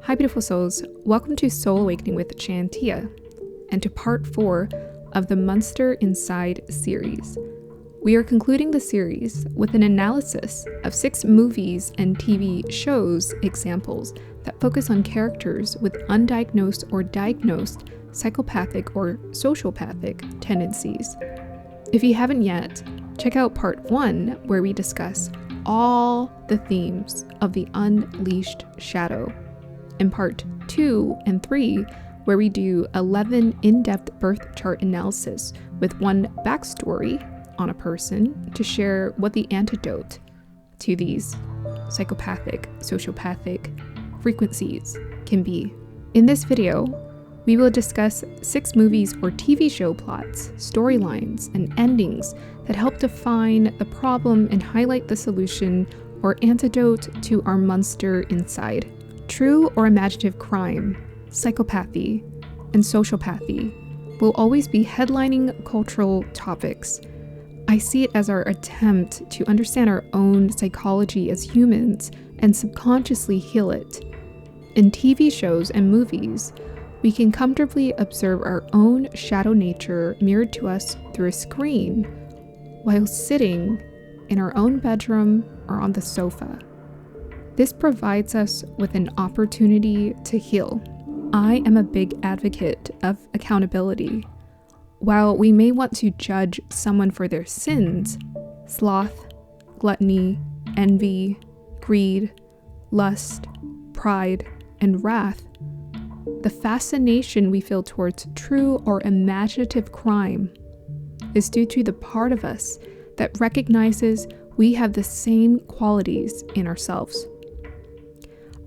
Hi beautiful souls, welcome to Soul Awakening with Shantia, and to part 4 of the Monster Inside series. We are concluding the series with an analysis of 6 movies and TV shows examples that focus on characters with undiagnosed or diagnosed psychopathic or sociopathic tendencies. If you haven't yet, check out part 1 where we discuss all the themes of the unleashed shadow, and part 2 and 3 where we do 11 in-depth birth chart analysis with one backstory on a person to share what the antidote to these psychopathic, sociopathic frequencies can be. In this video, we will discuss 6 movies or TV show plots, storylines, and endings that help define the problem and highlight the solution or antidote to our monster inside. True or imaginative crime, psychopathy, and sociopathy will always be headlining cultural topics. I see it as our attempt to understand our own psychology as humans and subconsciously heal it. In TV shows and movies, we can comfortably observe our own shadow nature mirrored to us through a screen while sitting in our own bedroom or on the sofa. This provides us with an opportunity to heal. I am a big advocate of accountability. While we may want to judge someone for their sins, sloth, gluttony, envy, greed, lust, pride, and wrath, the fascination we feel towards true or imaginative crime is due to the part of us that recognizes we have the same qualities in ourselves.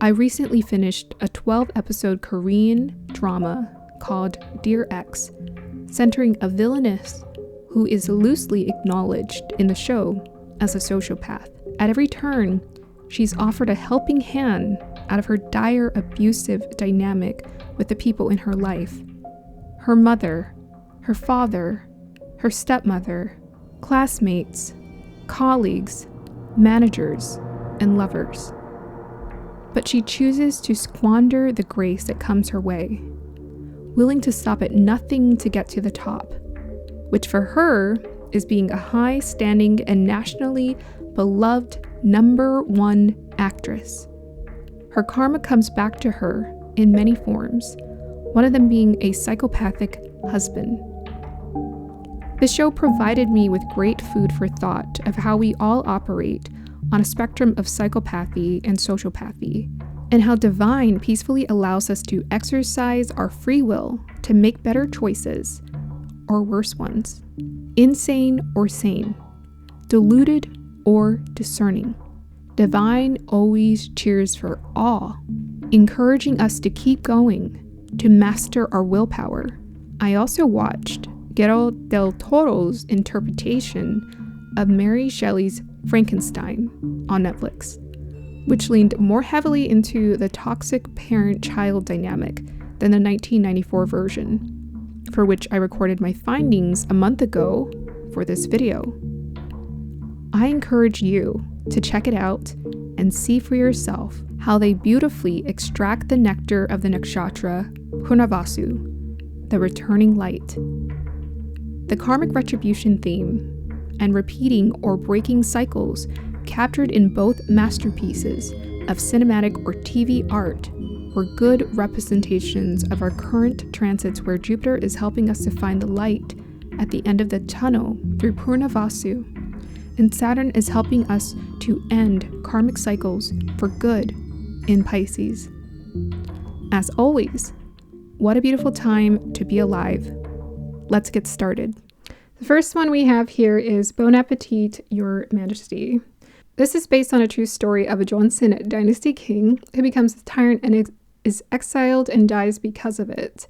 I recently finished a 12-episode Korean drama called Dear Ex, centering a villainess who is loosely acknowledged in the show as a sociopath. At every turn, she's offered a helping hand out of her dire abusive dynamic with the people in her life. Her mother, her father, her stepmother, classmates, colleagues, managers, and lovers. But she chooses to squander the grace that comes her way, willing to stop at nothing to get to the top, which for her is being a high-standing and nationally beloved #1 actress. Her karma comes back to her in many forms, one of them being a psychopathic husband. The show provided me with great food for thought of how we all operate on a spectrum of psychopathy and sociopathy, and how divine peacefully allows us to exercise our free will to make better choices, or worse ones, insane or sane, deluded or discerning. Divine always cheers for all, encouraging us to keep going, to master our willpower. I also watched Guillermo del Toro's interpretation of Mary Shelley's Frankenstein on Netflix, which leaned more heavily into the toxic parent-child dynamic than the 1994 version, for which I recorded my findings a month ago for this video. I encourage you to check it out and see for yourself how they beautifully extract the nectar of the nakshatra Purnavasu, the returning light. The karmic retribution theme and repeating or breaking cycles captured in both masterpieces of cinematic or TV art were good representations of our current transits, where Jupiter is helping us to find the light at the end of the tunnel through Purnavasu, and Saturn is helping us to end karmic cycles for good in Pisces. As always, what a beautiful time to be alive. Let's get started. The first one we have here is Bon Appetit, Your Majesty. This is based on a true story of a Joseon dynasty king who becomes a tyrant and is exiled and dies because of it.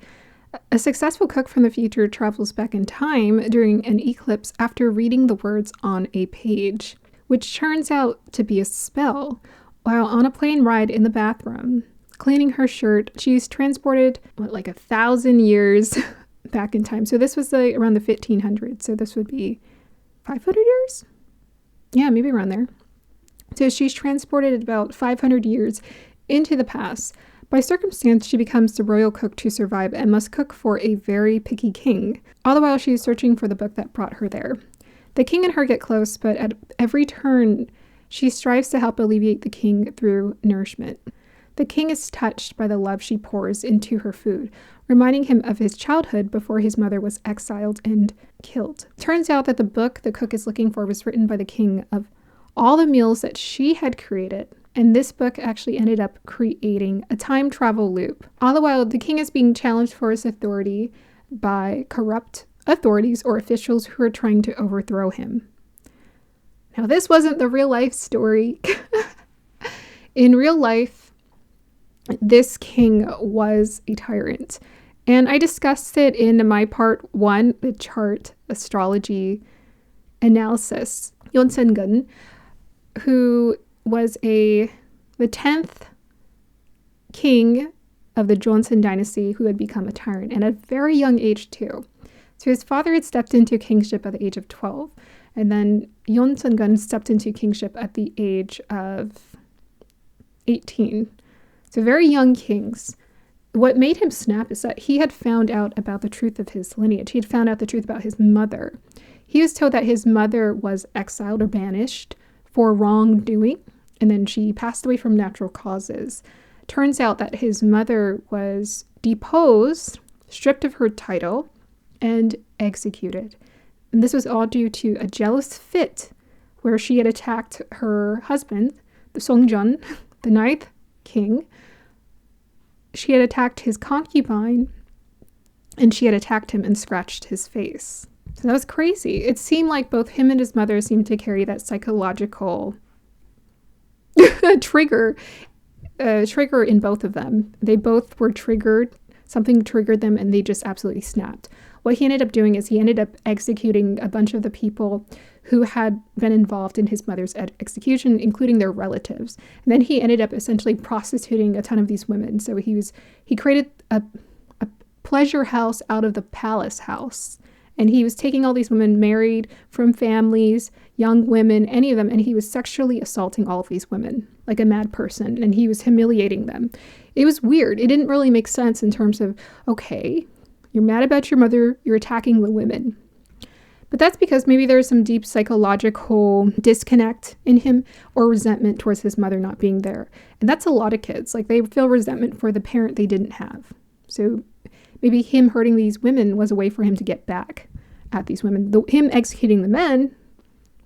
A successful cook from the future travels back in time during an eclipse after reading the words on a page, which turns out to be a spell. While on a plane ride in the bathroom, cleaning her shirt, she's transported, 1,000 years back in time. So this was around the 1500s. So this would be 500 years? Yeah, maybe around there. So she's transported about 500 years into the past By circumstance, she becomes the royal cook to survive and must cook for a very picky king, all the while she is searching for the book that brought her there. The king and her get close, but at every turn, she strives to help alleviate the king through nourishment. The king is touched by the love she pours into her food, reminding him of his childhood before his mother was exiled and killed. Turns out that the book the cook is looking for was written by the king of all the meals that she had created. And this book actually ended up creating a time travel loop. All the while, the king is being challenged for his authority by corrupt authorities or officials who are trying to overthrow him. Now, this wasn't the real life story. In real life, this king was a tyrant. And I discussed it in my part 1, the chart astrology analysis. Yeonseung-gun, who was the 10th king of the Joseon dynasty who had become a tyrant, and at a very young age too. So his father had stepped into kingship at the age of 12, and then Yeonseung-gun stepped into kingship at the age of 18. So very young kings. What made him snap is that he had found out about the truth of his lineage. He had found out the truth about his mother. He was told that his mother was exiled or banished for wrongdoing, and then she passed away from natural causes. Turns out that his mother was deposed, stripped of her title, and executed. And this was all due to a jealous fit where she had attacked her husband, the Songjun, the 9th king. She had attacked his concubine, and she had attacked him and scratched his face. So that was crazy. It seemed like both him and his mother seemed to carry that psychological trigger in both of them. They both were triggered. Something triggered them, and they just absolutely snapped. What he ended up doing is he ended up executing a bunch of the people who had been involved in his mother's execution, including their relatives. And then he ended up essentially prostituting a ton of these women. So he created a pleasure house out of the palace house. And he was taking all these women married from families, young women, any of them, and he was sexually assaulting all of these women like a mad person, and he was humiliating them. It was weird. It didn't really make sense in terms of, okay, you're mad about your mother, you're attacking the women. But that's because maybe there's some deep psychological disconnect in him or resentment towards his mother not being there. And that's a lot of kids. Like, they feel resentment for the parent they didn't have. So maybe him hurting these women was a way for him to get back at these women. Him executing the men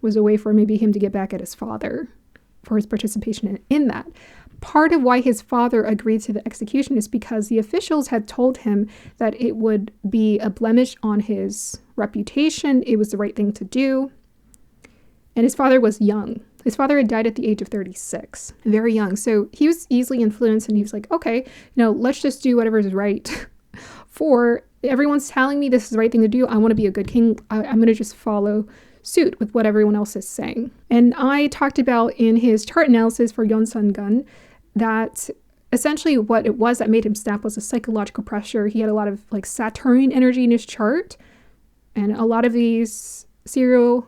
was a way for maybe him to get back at his father for his participation in that. Part of why his father agreed to the execution is because the officials had told him that it would be a blemish on his reputation. It was the right thing to do. And his father was young. His father had died at the age of 36, very young. So he was easily influenced, and he was like, okay, let's just do whatever is right. For everyone's telling me this is the right thing to do. I want to be a good king. I'm going to just follow suit with what everyone else is saying. And I talked about in his chart analysis for Yeonseung-gun that essentially what it was that made him snap was a psychological pressure. He had a lot of like Saturnian energy in his chart. And a lot of these serial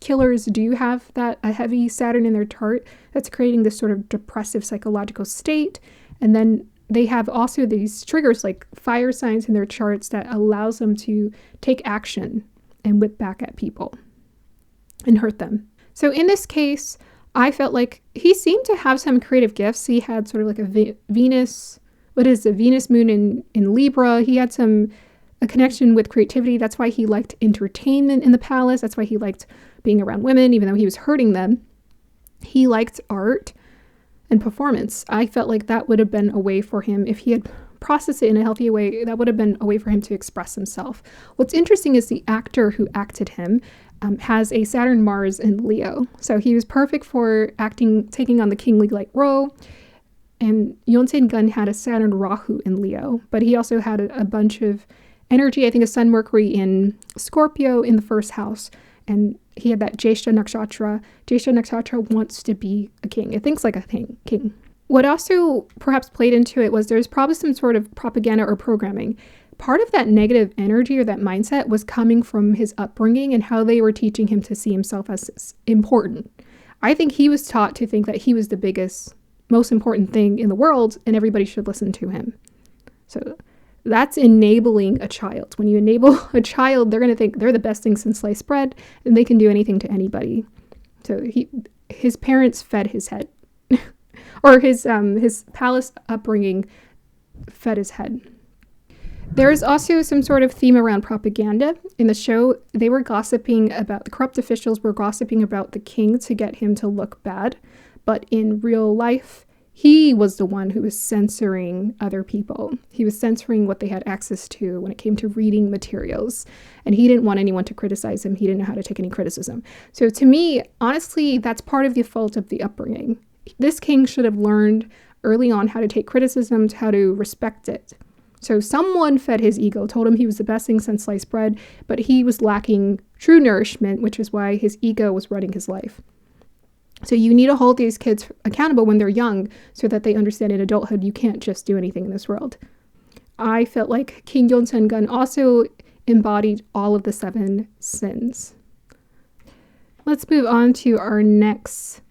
killers do have a heavy Saturn in their chart that's creating this sort of depressive psychological state. And then they have also these triggers like fire signs in their charts that allows them to take action and whip back at people and hurt them. So in this case, I felt like he seemed to have some creative gifts. He had sort of like a Venus moon in Libra. He had a connection with creativity. That's why he liked entertainment in the palace. That's why he liked being around women, even though he was hurting them. He liked art and performance. I felt like that would have been a way for him, if he had processed it in a healthy way, that would have been a way for him to express himself. What's interesting is the actor who acted him has a Saturn Mars in Leo. So he was perfect for taking on the kingly-like role. And Yeonseung-gun had a Saturn Rahu in Leo, but he also had a bunch of energy. I think a Sun Mercury in Scorpio in the first house. And he had that Jyeshta Nakshatra. Jyeshta Nakshatra wants to be a king. It thinks like a king. What also perhaps played into it was there's probably some sort of propaganda or programming. Part of that negative energy or that mindset was coming from his upbringing and how they were teaching him to see himself as important. I think he was taught to think that he was the biggest most important thing in the world and everybody should listen to him. So that's enabling a child. When you enable a child, they're going to think they're the best thing since sliced bread and they can do anything to anybody. So his parents fed his head. Or his palace upbringing fed his head. There is also some sort of theme around propaganda. In the show, they were gossiping about, the corrupt officials were gossiping about the king to get him to look bad. But in real life, he was the one who was censoring other people. He was censoring what they had access to when it came to reading materials. And he didn't want anyone to criticize him. He didn't know how to take any criticism. So to me, honestly, that's part of the fault of the upbringing. This king should have learned early on how to take criticism, how to respect it. So someone fed his ego, told him he was the best thing since sliced bread, but he was lacking true nourishment, which is why his ego was running his life. So you need to hold these kids accountable when they're young so that they understand in adulthood you can't just do anything in this world. I felt like King Yonsen-gun also embodied all of the 7 sins. Let's move on to our next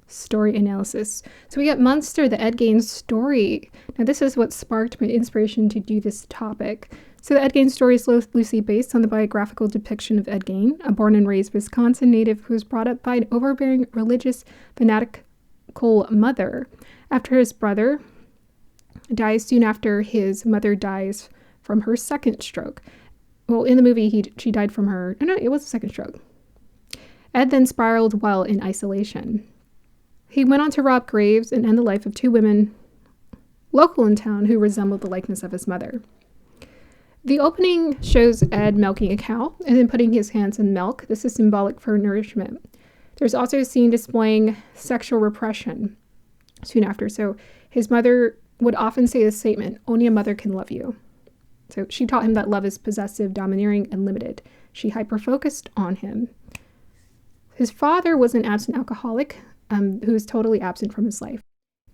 story analysis. So we got Munster, the Ed Gein story. Now this is what sparked my inspiration to do this topic. So the Ed Gein story is loosely based on the biographical depiction of Ed Gein, a born and raised Wisconsin native who was brought up by an overbearing religious fanatical mother. After his brother dies, soon after his mother dies from her second stroke. Well, in the movie, she died from her, no, it was a second stroke. Ed then spiraled while in isolation. He went on to rob graves and end the life of 2 women local in town who resembled the likeness of his mother. The opening shows Ed milking a cow and then putting his hands in milk. This is symbolic for nourishment. There's also a scene displaying sexual repression soon after. So his mother would often say this statement, "Only a mother can love you." So she taught him that love is possessive, domineering, and limited. She hyper-focused on him. His father was an absent alcoholic who was totally absent from his life.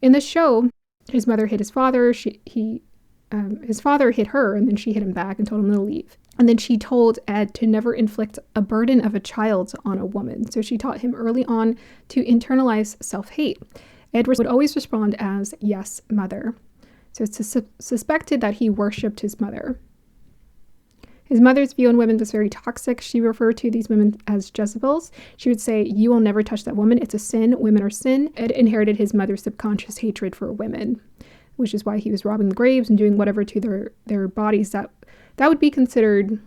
In the show, his mother hit his father. His father hit her, and then she hit him back and told him to leave. And then she told Ed to never inflict a burden of a child on a woman. So she taught him early on to internalize self-hate. Ed would always respond as, "Yes, mother." So it's suspected that he worshipped his mother. His mother's view on women was very toxic. She referred to these women as Jezebels. She would say, "You will never touch that woman. It's a sin. Women are sin." Ed inherited his mother's subconscious hatred for women, which is why he was robbing the graves and doing whatever to their bodies that would be considered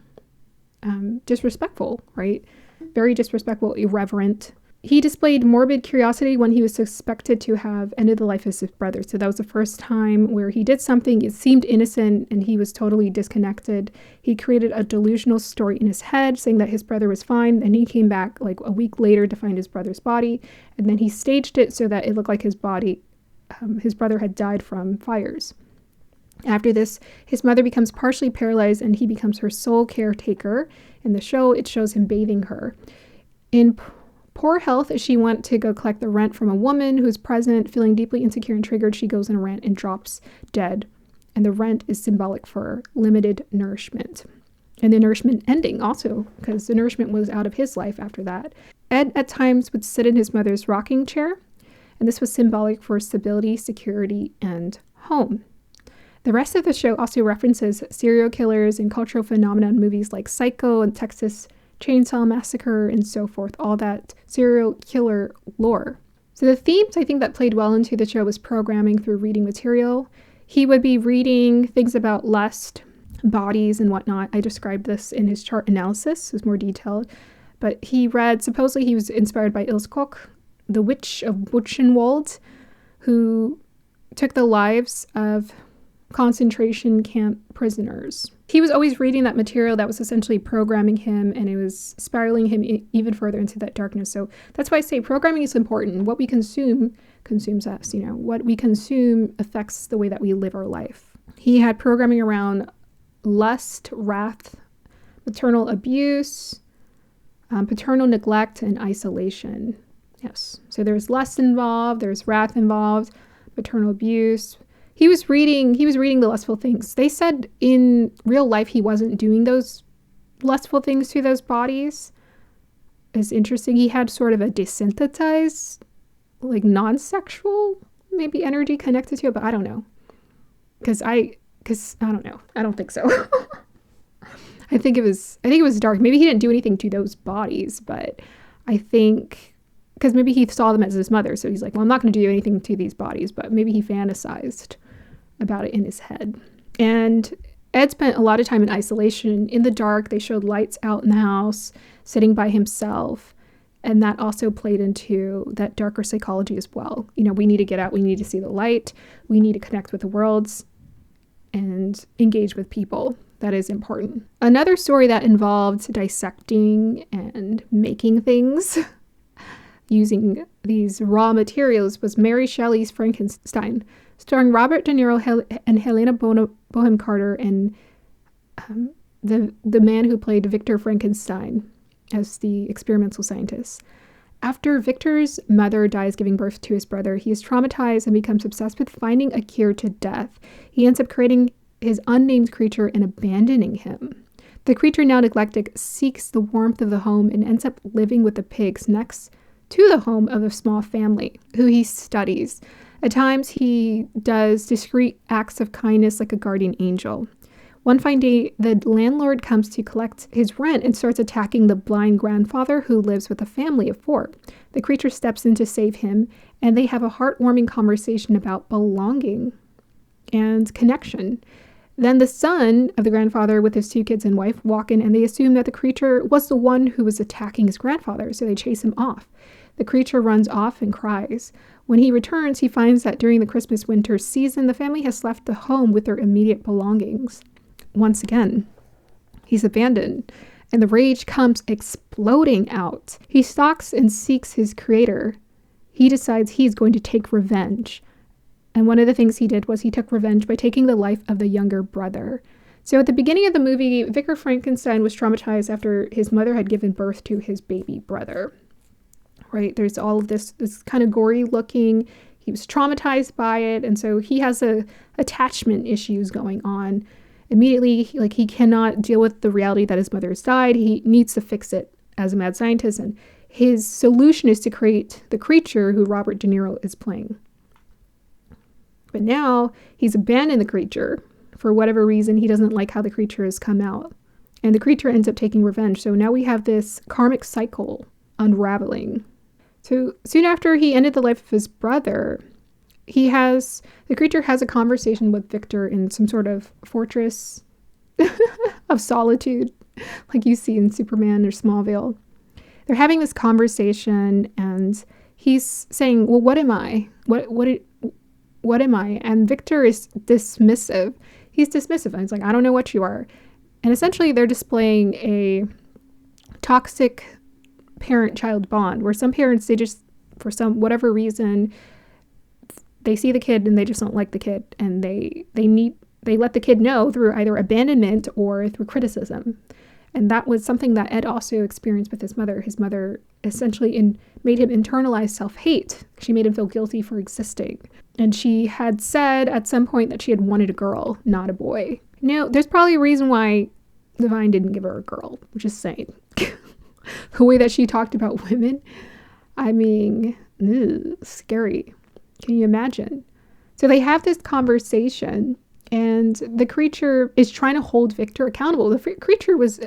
disrespectful, right? Very disrespectful, irreverent. He displayed morbid curiosity when he was suspected to have ended the life of his brother. So that was the first time where he did something, it seemed innocent, and he was totally disconnected. He created a delusional story in his head, saying that his brother was fine, and he came back like a week later to find his brother's body, and then he staged it so that it looked like his brother had died from fires. After this, his mother becomes partially paralyzed, and he becomes her sole caretaker. In the show, it shows him bathing her. In poor health, she went to go collect the rent from a woman who's present, feeling deeply insecure and triggered. She goes in a rant and drops dead. And the rent is symbolic for limited nourishment. And the nourishment ending also, because the nourishment was out of his life after that. Ed at times would sit in his mother's rocking chair, and this was symbolic for stability, security, and home. The rest of the show also references serial killers and cultural phenomena in movies like Psycho and Texas Chainsaw Massacre and so forth, all that serial killer lore. So the themes I think that played well into the show was programming through reading material. He would be reading things about lust, bodies, and whatnot. I described this in his chart analysis, it's more detailed. But he read, supposedly he was inspired by Ilse Koch, the witch of Buchenwald, who took the lives of concentration camp prisoners. He was always reading that material that was essentially programming him, and it was spiraling him even further into that darkness. So that's why I say programming is important. What we consume consumes us. What we consume affects the way that we live our life. He had programming around lust, wrath, maternal abuse, paternal neglect, and isolation. Yes. So there's lust involved, there's wrath involved, maternal abuse. He was reading the lustful things. They said in real life he wasn't doing those lustful things to those bodies. It's interesting. He had sort of a desensitized, like non-sexual maybe energy connected to it, but I don't know. Because I don't know. I don't think so. I think it was dark. Maybe he didn't do anything to those bodies, but I think because maybe he saw them as his mother, so he's like, well, I'm not going to do anything to these bodies, but maybe he fantasized about it in his head. And Ed spent a lot of time in isolation, in the dark. They showed lights out in the house, sitting by himself, and that also played into that darker psychology as well. You know, we need to get out, we need to see the light, we need to connect with the worlds and engage with people. That is important. Another story that involved dissecting and making things using these raw materials was Mary Shelley's Frankenstein, starring Robert De Niro and Helena Bonham Carter, and the man who played Victor Frankenstein as the experimental scientist. After Victor's mother dies giving birth to his brother, he is traumatized and becomes obsessed with finding a cure to death. He ends up creating his unnamed creature and abandoning him. The creature, now neglected, seeks the warmth of the home and ends up living with the pigs next to the home of a small family who he studies. At times, he does discreet acts of kindness like a guardian angel. One fine day, the landlord comes to collect his rent and starts attacking the blind grandfather who lives with a family of 4. The creature steps in to save him, and they have a heartwarming conversation about belonging and connection. Then the son of the grandfather with his 2 kids and wife walk in, and they assume that the creature was the one who was attacking his grandfather, so they chase him off. The creature runs off and cries. When he returns, he finds that during the Christmas-winter season, the family has left the home with their immediate belongings. Once again, he's abandoned, and the rage comes exploding out. He stalks and seeks his creator. He decides he's going to take revenge. And one of the things he did was he took revenge by taking the life of the younger brother. So at the beginning of the movie, Victor Frankenstein was traumatized after his mother had given birth to his baby brother. Right? There's all of this kind of gory looking. He was traumatized by it, and so he has attachment issues going on. Immediately, he cannot deal with the reality that his mother has died. He needs to fix it as a mad scientist, and his solution is to create the creature who Robert De Niro is playing. But now he's abandoned the creature. For whatever reason, he doesn't like how the creature has come out. And the creature ends up taking revenge. So now we have this karmic cycle unraveling. So soon after he ended the life of his brother, the creature has a conversation with Victor in some sort of fortress of solitude, like you see in Superman or Smallville. They're having this conversation, and he's saying, well, what am I? What am I? And Victor is dismissive. He's dismissive. And he's like, I don't know what you are. And essentially they're displaying a toxic parent-child bond where some parents, they just, for some whatever reason, they see the kid and they just don't like the kid. And they let the kid know through either abandonment or through criticism. And that was something that Ed also experienced with his mother. His mother essentially made him internalize self-hate. She made him feel guilty for existing. And she had said at some point that she had wanted a girl, not a boy. Now, there's probably a reason why Divine didn't give her a girl, which is saying. The way that she talked about women, I mean, scary. Can you imagine? So they have this conversation, and the creature is trying to hold Victor accountable. The creature was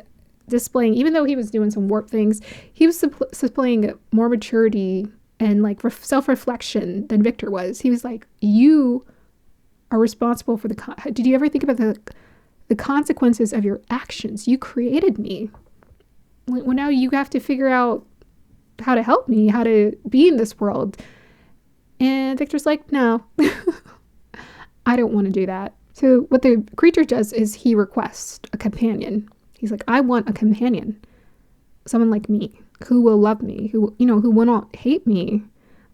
displaying, even though he was doing some warped things, he was displaying more maturity and self-reflection than Victor was. He was like, you are responsible for did you ever think about the consequences of your actions? You created me. Well, now you have to figure out how to help me, how to be in this world. And Victor's like, no, I don't want to do that. So what the creature does is he requests a companion. He's like, I want a companion, someone like me, who will love me, who will not hate me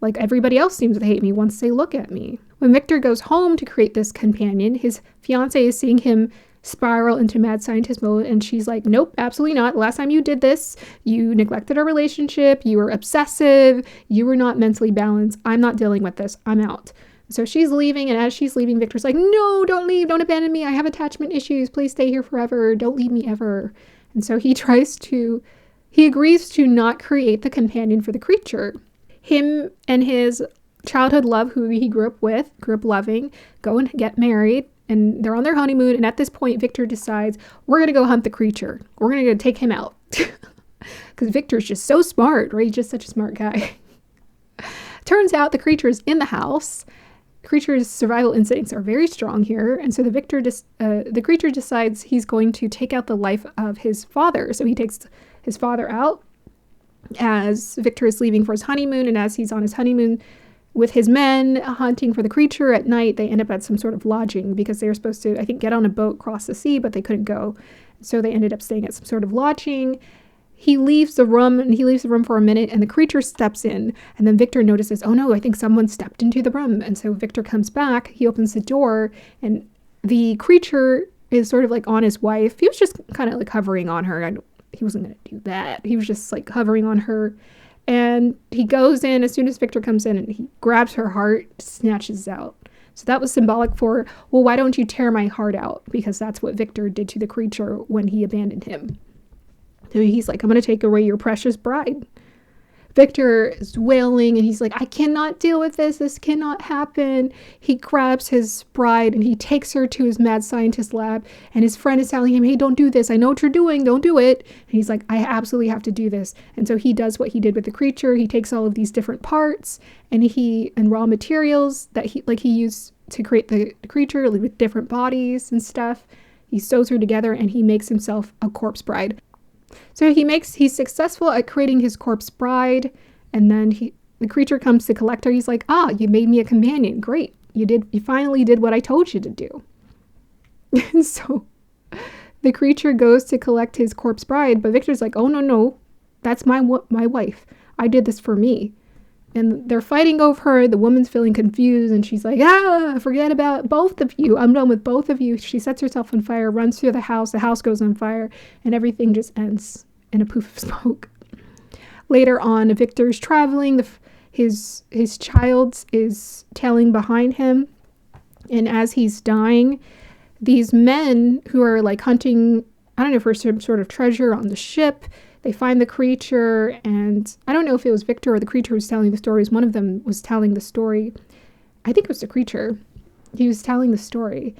like everybody else seems to hate me once they look at me. When Victor goes home to create this companion, his fiance is seeing him spiral into mad scientist mode, and she's like, nope, absolutely not. Last time you did this, you neglected our relationship, you were obsessive, you were not mentally balanced. I'm not dealing with this. I'm out. So she's leaving, and as she's leaving, Victor's like, no, don't leave, don't abandon me. I have attachment issues. Please stay here forever. Don't leave me ever. And so he agrees to not create the companion for the creature. Him and his childhood love who he grew up loving, go and get married, and they're on their honeymoon. And at this point, Victor decides, we're going to go hunt the creature. We're going to go take him out. Because Victor's just so smart, right? He's just such a smart guy. Turns out the creature is in the house. Creature's survival instincts are very strong here. And so the creature decides he's going to take out the life of his father. So he takes his father out as Victor is leaving for his honeymoon. And as he's on his honeymoon with his men hunting for the creature at night, they end up at some sort of lodging because they were supposed to, I think, get on a boat, cross the sea, but they couldn't go. So they ended up staying at some sort of lodging. He leaves the room for a minute, and the creature steps in. And then Victor notices, oh no, I think someone stepped into the room. And so Victor comes back, he opens the door, and the creature is sort of like on his wife. He was just kind of like hovering on her. He wasn't going to do that. He was just like hovering on her. And he goes in as soon as Victor comes in, and he grabs her heart, snatches it out. So that was symbolic for, well, why don't you tear my heart out? Because that's what Victor did to the creature when he abandoned him. So he's like, I'm going to take away your precious bride. Victor is wailing, and he's like, I cannot deal with this. This cannot happen. He grabs his bride, and he takes her to his mad scientist lab. And his friend is telling him, hey, don't do this. I know what you're doing. Don't do it. And he's like, I absolutely have to do this. And so he does what he did with the creature. He takes all of these different parts and raw materials that he used to create the creature with different bodies and stuff. He sews her together, and he makes himself a corpse bride. So he's successful at creating his corpse bride, and then the creature comes to collect her. He's like, you made me a companion. Great. You finally did what I told you to do. And so the creature goes to collect his corpse bride, but Victor's like, oh, no, that's my wife. I did this for me. And they're fighting over her. The woman's feeling confused, and she's like, forget about both of you. I'm done with both of you. She sets herself on fire, runs through the house goes on fire, and everything just ends in a poof of smoke. Later on, Victor's traveling. His child is tailing behind him, and as he's dying, these men who are like hunting, I don't know, for some sort of treasure on the ship, they find the creature, and I don't know if it was Victor or the creature who was telling the stories. One of them was telling the story. I think it was the creature. He was telling the story.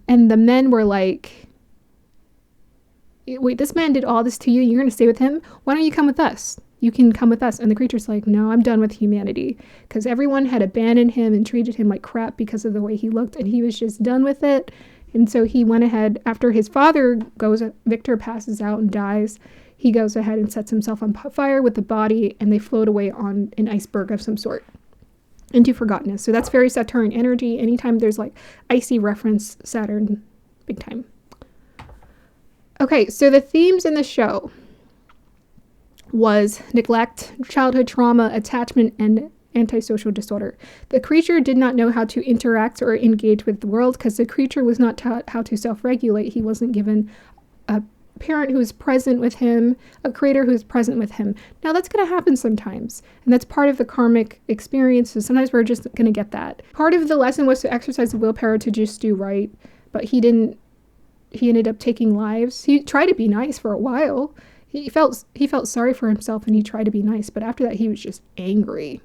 And the men were like, wait, this man did all this to you? You're going to stay with him? Why don't you come with us? You can come with us. And the creature's like, no, I'm done with humanity. Because everyone had abandoned him and treated him like crap because of the way he looked. And he was just done with it. And so he went ahead, after his father Victor passes out and dies, he goes ahead and sets himself on fire with the body, and they float away on an iceberg of some sort into forgottenness. So that's very Saturn energy. Anytime there's like icy reference, Saturn, big time. Okay, so the themes in the show was neglect, childhood trauma, attachment, and antisocial disorder. The creature did not know how to interact or engage with the world because the creature was not taught how to self-regulate. He wasn't given a parent who is present with him, a creator who is present with him. Now that's going to happen sometimes, and that's part of the karmic experience. So sometimes we're just going to get that. Part of the lesson was to exercise the willpower to just do right, but he didn't. He ended up taking lives. He tried to be nice for a while. He felt sorry for himself, and he tried to be nice, but after that he was just angry.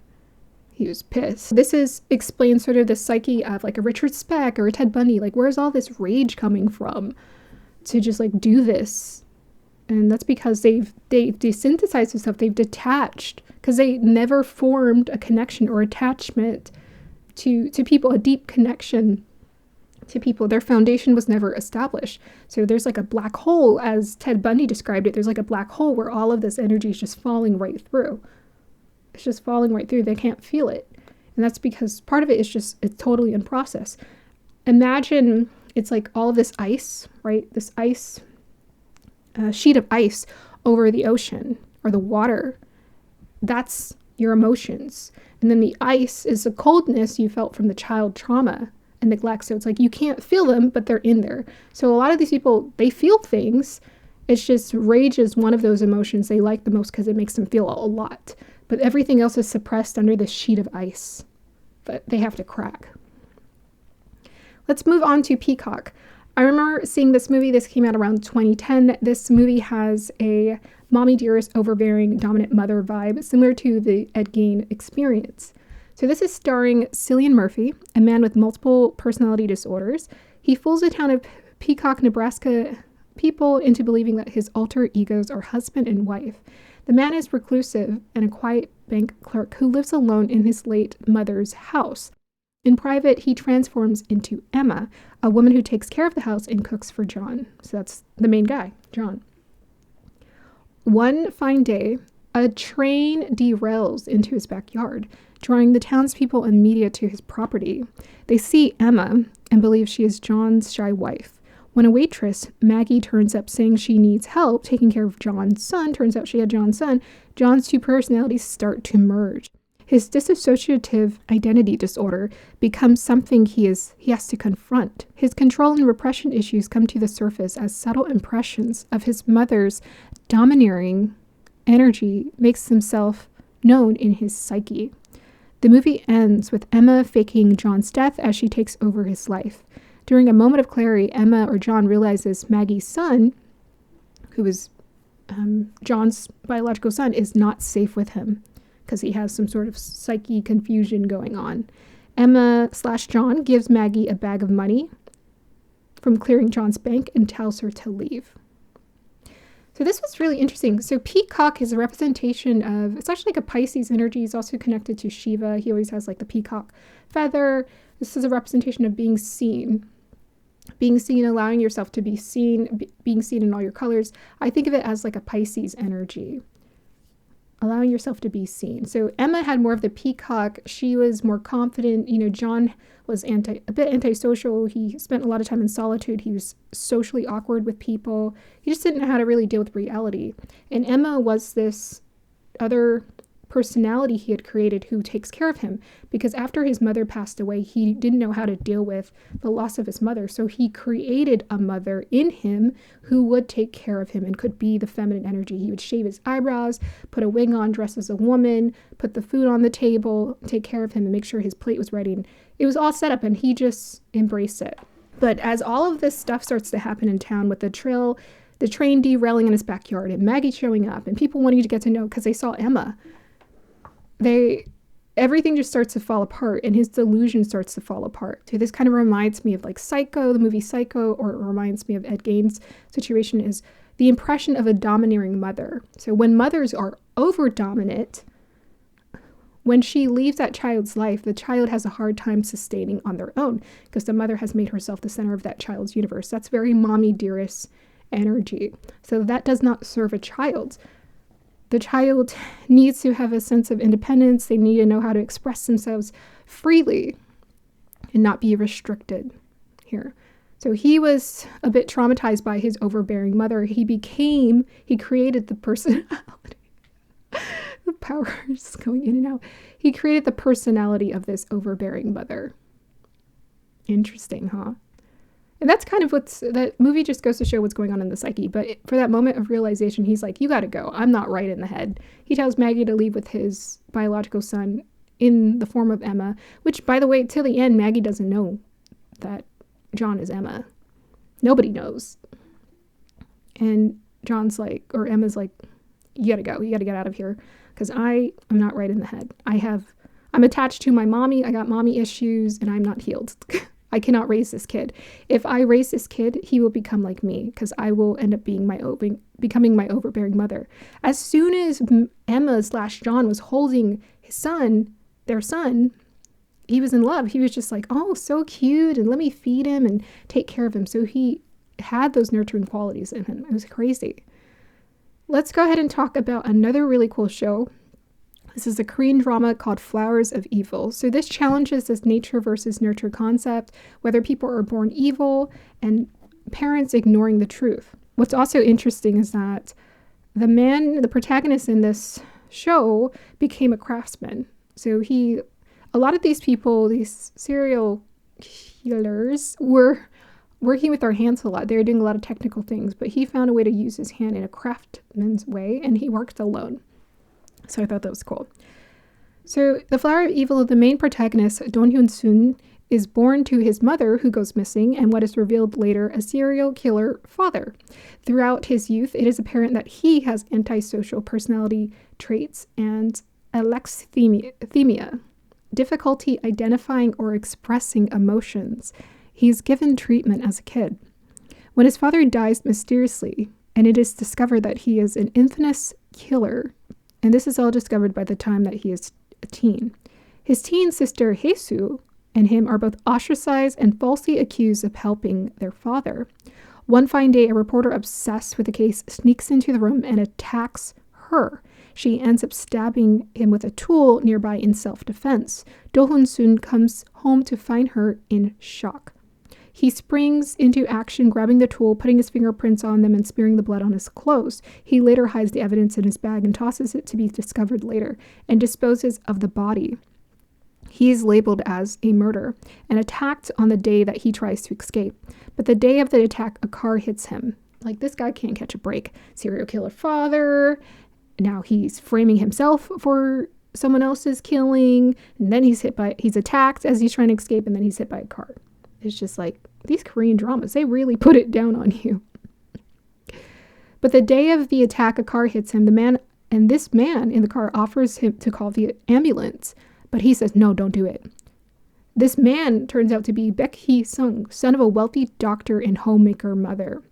He was pissed. This explains sort of the psyche of like a Richard Speck or a Ted Bundy. Like, where's all this rage coming from to just like do this? And that's because they've desynthesized themselves. They've detached because they never formed a connection or attachment to people, a deep connection to people. Their foundation was never established. So there's like a black hole, as Ted Bundy described it. There's like a black hole where all of this energy is just falling right through. It's just falling right through. They can't feel it. And that's because part of it is just, it's totally in process. Imagine it's like all of this ice, right? This ice, sheet of ice over the ocean or the water. That's your emotions. And then the ice is the coldness you felt from the child trauma and neglect. So it's like you can't feel them, but they're in there. So a lot of these people, they feel things. It's just rage is one of those emotions they like the most because it makes them feel a lot. But everything else is suppressed under this sheet of ice that they have to crack. Let's move on to Peacock. I remember seeing this movie. This came out around 2010. This movie has a mommy dearest, overbearing, dominant mother vibe, similar to the Gein experience. So this is starring Cillian Murphy, a man with multiple personality disorders. He fools a town of Peacock, Nebraska people into believing that his alter egos are husband and wife. The man is reclusive and a quiet bank clerk who lives alone in his late mother's house. In private, he transforms into Emma, a woman who takes care of the house and cooks for John. So that's the main guy, John. One fine day, a train derails into his backyard, drawing the townspeople and media to his property. They see Emma and believe she is John's shy wife. When a waitress, Maggie, turns up saying she needs help taking care of John's son, turns out she had John's son, John's two personalities start to merge. His dissociative identity disorder becomes something he has to confront. His control and repression issues come to the surface as subtle impressions of his mother's domineering energy makes himself known in his psyche. The movie ends with Emma faking John's death as she takes over his life. During a moment of clarity, Emma or John realizes Maggie's son, who is John's biological son, is not safe with him because he has some sort of psyche confusion going on. Emma/John gives Maggie a bag of money from clearing John's bank and tells her to leave. So this was really interesting. So Peacock is a representation of, it's actually like a Pisces energy. He's also connected to Shiva. He always has like the peacock feather. This is a representation of being seen, allowing yourself to be seen, being seen in all your colors. I think of it as like a Pisces energy, allowing yourself to be seen. So Emma had more of the peacock. She was more confident. John was a bit antisocial. He spent a lot of time in solitude. He was socially awkward with people. He just didn't know how to really deal with reality. And Emma was this other personality he had created who takes care of him, because after his mother passed away, he didn't know how to deal with the loss of his mother. So he created a mother in him who would take care of him and could be the feminine energy. He would shave his eyebrows, put a wig on, dress as a woman, put the food on the table, take care of him and make sure his plate was ready. And it was all set up and he just embraced it. But as all of this stuff starts to happen in town with the train derailing in his backyard and Maggie showing up and people wanting to get to know because they saw Emma, everything just starts to fall apart and his delusion starts to fall apart. So this kind of reminds me of like Psycho, the movie Psycho, or it reminds me of Ed Gein's situation is the impression of a domineering mother. So when mothers are over-dominant, when she leaves that child's life, the child has a hard time sustaining on their own because the mother has made herself the center of that child's universe. That's very mommy dearest energy. So that does not serve a child. The child needs to have a sense of independence. They need to know how to express themselves freely and not be restricted here. So he was a bit traumatized by his overbearing mother. He created the personality. The power is going in and out. He created the personality of this overbearing mother. Interesting, huh? And that's kind of that movie just goes to show what's going on in the psyche. But for that moment of realization, he's like, you got to go. I'm not right in the head. He tells Maggie to leave with his biological son in the form of Emma, which, by the way, till the end, Maggie doesn't know that John is Emma. Nobody knows. And Emma's like, you got to go. You got to get out of here because I am not right in the head. I'm attached to my mommy. I got mommy issues and I'm not healed. I cannot raise this kid. If I raise this kid, he will become like me because I will end up becoming my overbearing mother. As soon as Emma/John was holding their son, he was in love. He was just like, oh, so cute, and let me feed him and take care of him. So he had those nurturing qualities in him. It was crazy. Let's go ahead and talk about another really cool show. This is a Korean drama called Flowers of Evil. So this challenges this nature versus nurture concept, whether people are born evil and parents ignoring the truth. What's also interesting is that the protagonist in this show became a craftsman. So a lot of these people, these serial killers, were working with their hands a lot. They were doing a lot of technical things, but he found a way to use his hand in a craftsman's way, and he worked alone. So I thought that was cool. So the Flower of Evil, the main protagonist, Don Hyun-sun, is born to his mother, who goes missing, and what is revealed later, a serial killer father. Throughout his youth, it is apparent that he has antisocial personality traits and alexithymia. difficulty identifying or expressing emotions. He's given treatment as a kid. When his father dies mysteriously, and it is discovered that he is an infamous killer, and this is all discovered by the time that he is a teen. His teen sister, Jesus, and him are both ostracized and falsely accused of helping their father. One fine day, a reporter obsessed with the case sneaks into the room and attacks her. She ends up stabbing him with a tool nearby in self-defense. Do-Hun-sun comes home to find her in shock. He springs into action, grabbing the tool, putting his fingerprints on them, and smearing the blood on his clothes. He later hides the evidence in his bag and tosses it to be discovered later, and disposes of the body. He is labeled as a murderer and attacked on the day that he tries to escape. But the day of the attack, a car hits him. Like, this guy can't catch a break. Serial killer father. Now he's framing himself for someone else's killing. And then he's attacked as he's trying to escape, and then he's hit by a car. It's just like, these Korean dramas, they really put it down on you. But the day of the attack, a car hits him. This man in the car offers him to call the ambulance. But he says, no, don't do it. This man turns out to be Baek Hee-sung, son of a wealthy doctor and homemaker mother.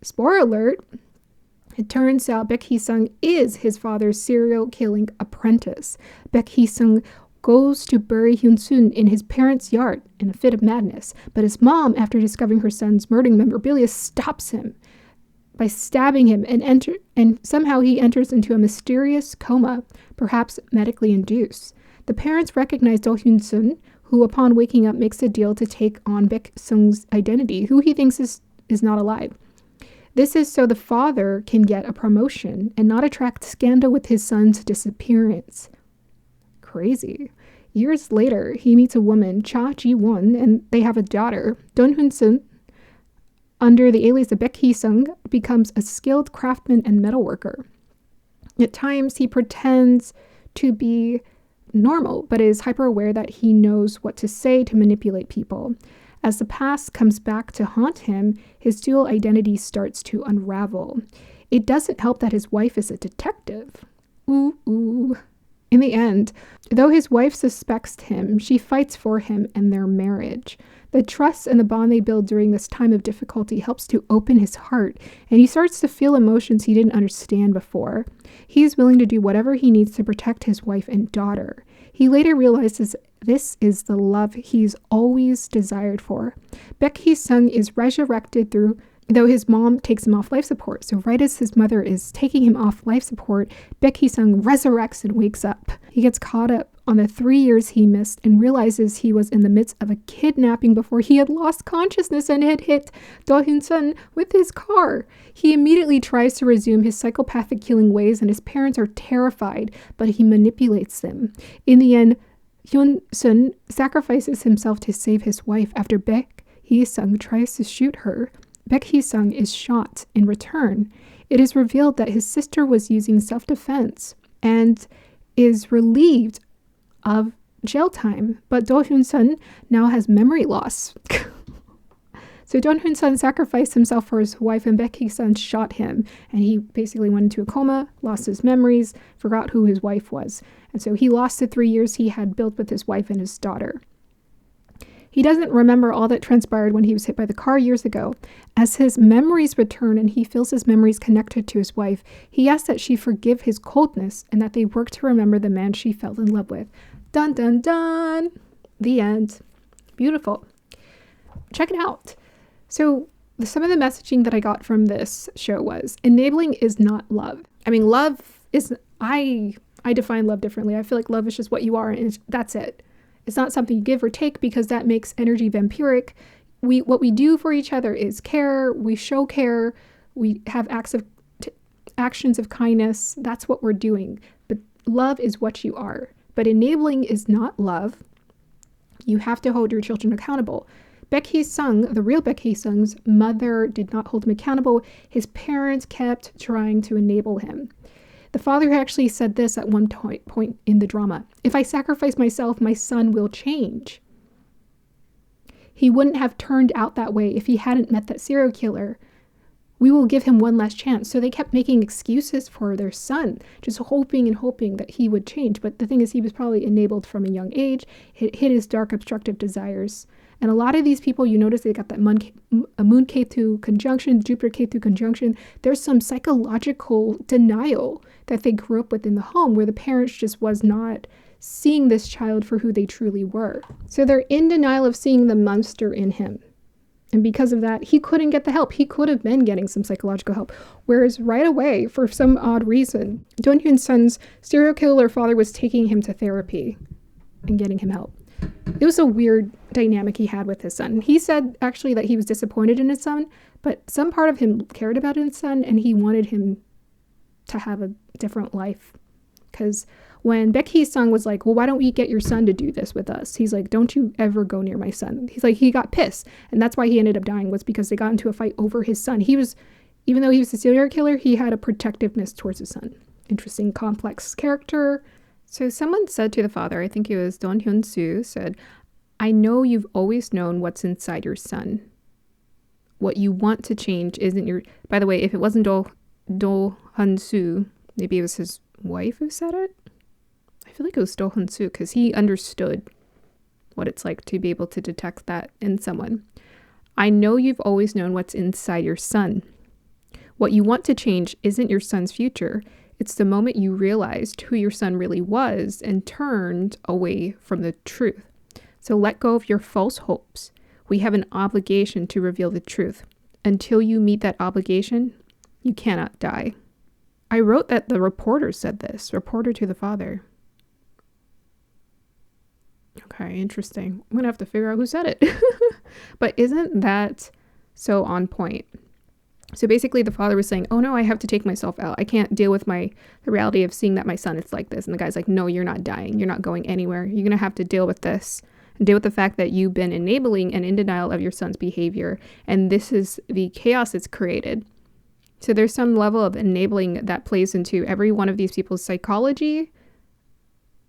Spoiler alert, it turns out Baek Hee-sung is his father's serial killing apprentice. Baek Hee-sung goes to bury Hyun-sun in his parents' yard in a fit of madness, but his mom, after discovering her son's murdering memorabilia, stops him by stabbing him, and somehow he enters into a mysterious coma, perhaps medically induced. The parents recognize Do-Hyun-sun, who upon waking up makes a deal to take on Baek Sung's identity, who he thinks is not alive. This is so the father can get a promotion and not attract scandal with his son's disappearance. Crazy. Years later, he meets a woman, Cha Ji-won, and they have a daughter. Do-Hyun-sun, under the alias of Baek Hee-sung, becomes a skilled craftsman and metalworker. At times, he pretends to be normal, but is hyper-aware that he knows what to say to manipulate people. As the past comes back to haunt him, his dual identity starts to unravel. It doesn't help that his wife is a detective. Ooh. In the end, though his wife suspects him, she fights for him and their marriage. The trust and the bond they build during this time of difficulty helps to open his heart, and he starts to feel emotions he didn't understand before. He is willing to do whatever he needs to protect his wife and daughter. He later realizes this is the love he's always desired for. Baek Hee-sung is resurrected though his mom takes him off life support. So right as his mother is taking him off life support, Baek Hee-sung resurrects and wakes up. He gets caught up on the 3 years he missed and realizes he was in the midst of a kidnapping before he had lost consciousness and had hit Do-Hyun-sun with his car. He immediately tries to resume his psychopathic killing ways, and his parents are terrified, but he manipulates them. In the end, Hyun-sun sacrifices himself to save his wife after Baek Hee-sung tries to shoot her. Baek Hee-sung is shot in return. It is revealed that his sister was using self-defense and is relieved of jail time, but Do-Hyun-sun now has memory loss. So Do-Hyun-sun sacrificed himself for his wife, and Baek Hee-sung shot him, and he basically went into a coma, lost his memories, forgot who his wife was. And so he lost the 3 years he had built with his wife and his daughter. He doesn't remember all that transpired when he was hit by the car years ago. As his memories return and he feels his memories connected to his wife, he asks that she forgive his coldness and that they work to remember the man she fell in love with. Dun, dun, dun. The end. Beautiful. Check it out. So some of the messaging that I got from this show was, enabling is not love. I mean, love is, I define love differently. I feel like love is just what you are, and that's it. It's not something you give or take, because that makes energy vampiric. What we do for each other is care. We show care. We have actions of kindness. That's what we're doing. But love is what you are. But enabling is not love. You have to hold your children accountable. Baek Hee-sung, the real Baek Hee-sung's mother, did not hold him accountable. His parents kept trying to enable him. The father actually said this at one point in the drama: if I sacrifice myself, my son will change. He wouldn't have turned out that way if he hadn't met that serial killer We will give him one last chance. So they kept making excuses for their son, just hoping and hoping that he would change. But the thing is, he was probably enabled from a young age. It hit his dark, obstructive desires. And a lot of these people, you notice they got that moon Ketu conjunction, Jupiter Ketu conjunction. There's some psychological denial that they grew up with in the home where the parents just was not seeing this child for who they truly were. So they're in denial of seeing the monster in him. And because of that, he couldn't get the help. He could have been getting some psychological help. Whereas right away, for some odd reason, Don Hyun's son's serial killer father was taking him to therapy and getting him help. It was a weird dynamic he had with his son. He said actually that he was disappointed in his son, but some part of him cared about his son and he wanted him to have a different life. Because when Baek Hee-sung was like, well, why don't we get your son to do this with us? He's like, don't you ever go near my son. He's like, he got pissed. And that's why he ended up dying, was because they got into a fight over his son. Even though he was a serial killer, he had a protectiveness towards his son. Interesting, complex character. So someone said to the father, I think it was Don Hyun-soo, said, I know you've always known what's inside your son. What you want to change isn't your... By the way, if it wasn't Do Hyun-soo, maybe it was his wife who said it? I feel like it was Do Hyun-soo because he understood what it's like to be able to detect that in someone. I know you've always known what's inside your son. What you want to change isn't your son's future. It's the moment you realized who your son really was and turned away from the truth. So let go of your false hopes. We have an obligation to reveal the truth. Until you meet that obligation, you cannot die. I wrote that the reporter said this, reporter to the father. Okay, interesting. I'm going to have to figure out who said it. But isn't that so on point? So basically the father was saying, oh no, I have to take myself out. I can't deal with the reality of seeing that my son is like this. And the guy's like, no, you're not dying. You're not going anywhere. You're going to have to deal with this and deal with the fact that you've been enabling and in denial of your son's behavior. And this is the chaos it's created. So there's some level of enabling that plays into every one of these people's psychology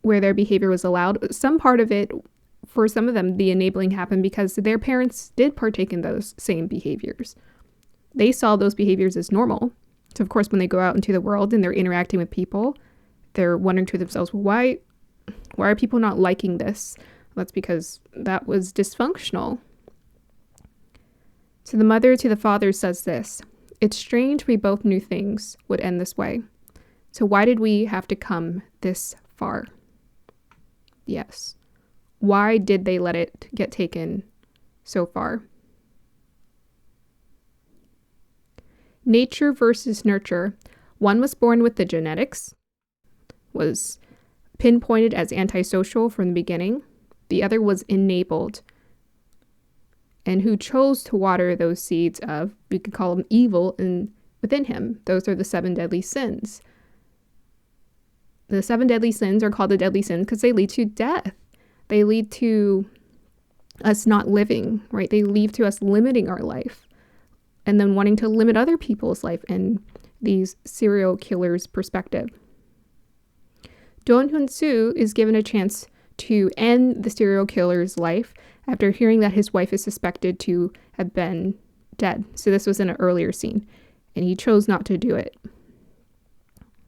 where their behavior was allowed. Some part of it, for some of them, the enabling happened because their parents did partake in those same behaviors. They saw those behaviors as normal. So of course, when they go out into the world and they're interacting with people, they're wondering to themselves, well, why are people not liking this? Well, that's because that was dysfunctional. So the mother to the father says this, it's strange we both knew things would end this way. So why did we have to come this far? Yes. Why did they let it get taken so far? Nature versus nurture. One was born with the genetics, was pinpointed as antisocial from the beginning. The other was enabled. And who chose to water those seeds of, we could call them evil, within him. Those are the 7 deadly sins. The 7 deadly sins are called the deadly sins because they lead to death. They lead to us not living, right? They lead to us limiting our life and then wanting to limit other people's life in these serial killers' perspective. Don Hyun-soo is given a chance to end the serial killer's life after hearing that his wife is suspected to have been dead. So this was in an earlier scene, and he chose not to do it.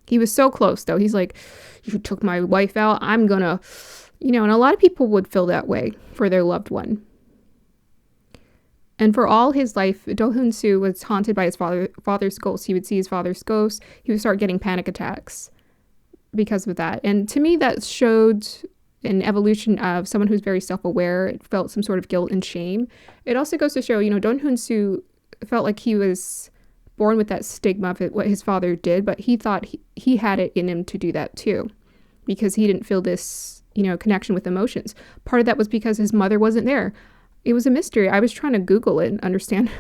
He was so close, though. He's like, you took my wife out, I'm gonna, and a lot of people would feel that way for their loved one. And for all his life, Do Hyun-soo was haunted by his father's ghost. He would see his father's ghost. He would start getting panic attacks because of that. And to me, that showed an evolution of someone who's very self-aware. It felt some sort of guilt and shame. It also goes to show, Don Hyun-soo felt like he was born with that stigma of what his father did, but he thought he had it in him to do that too, because he didn't feel this, connection with emotions. Part of that was because his mother wasn't there. It was a mystery. I was trying to Google it and understand,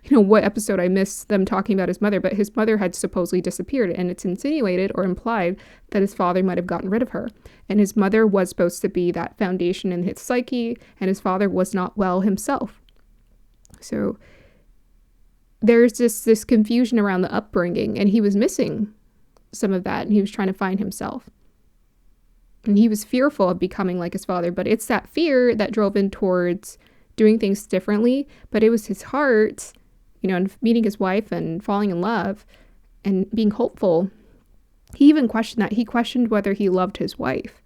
what episode I missed them talking about his mother, but his mother had supposedly disappeared, and it's insinuated or implied that his father might have gotten rid of her. And his mother was supposed to be that foundation in his psyche, and his father was not well himself. So there's just this confusion around the upbringing, and he was missing some of that, and he was trying to find himself. And he was fearful of becoming like his father, but it's that fear that drove him towards doing things differently, but it was his heart and meeting his wife and falling in love and being hopeful, he even questioned that. He questioned whether he loved his wife,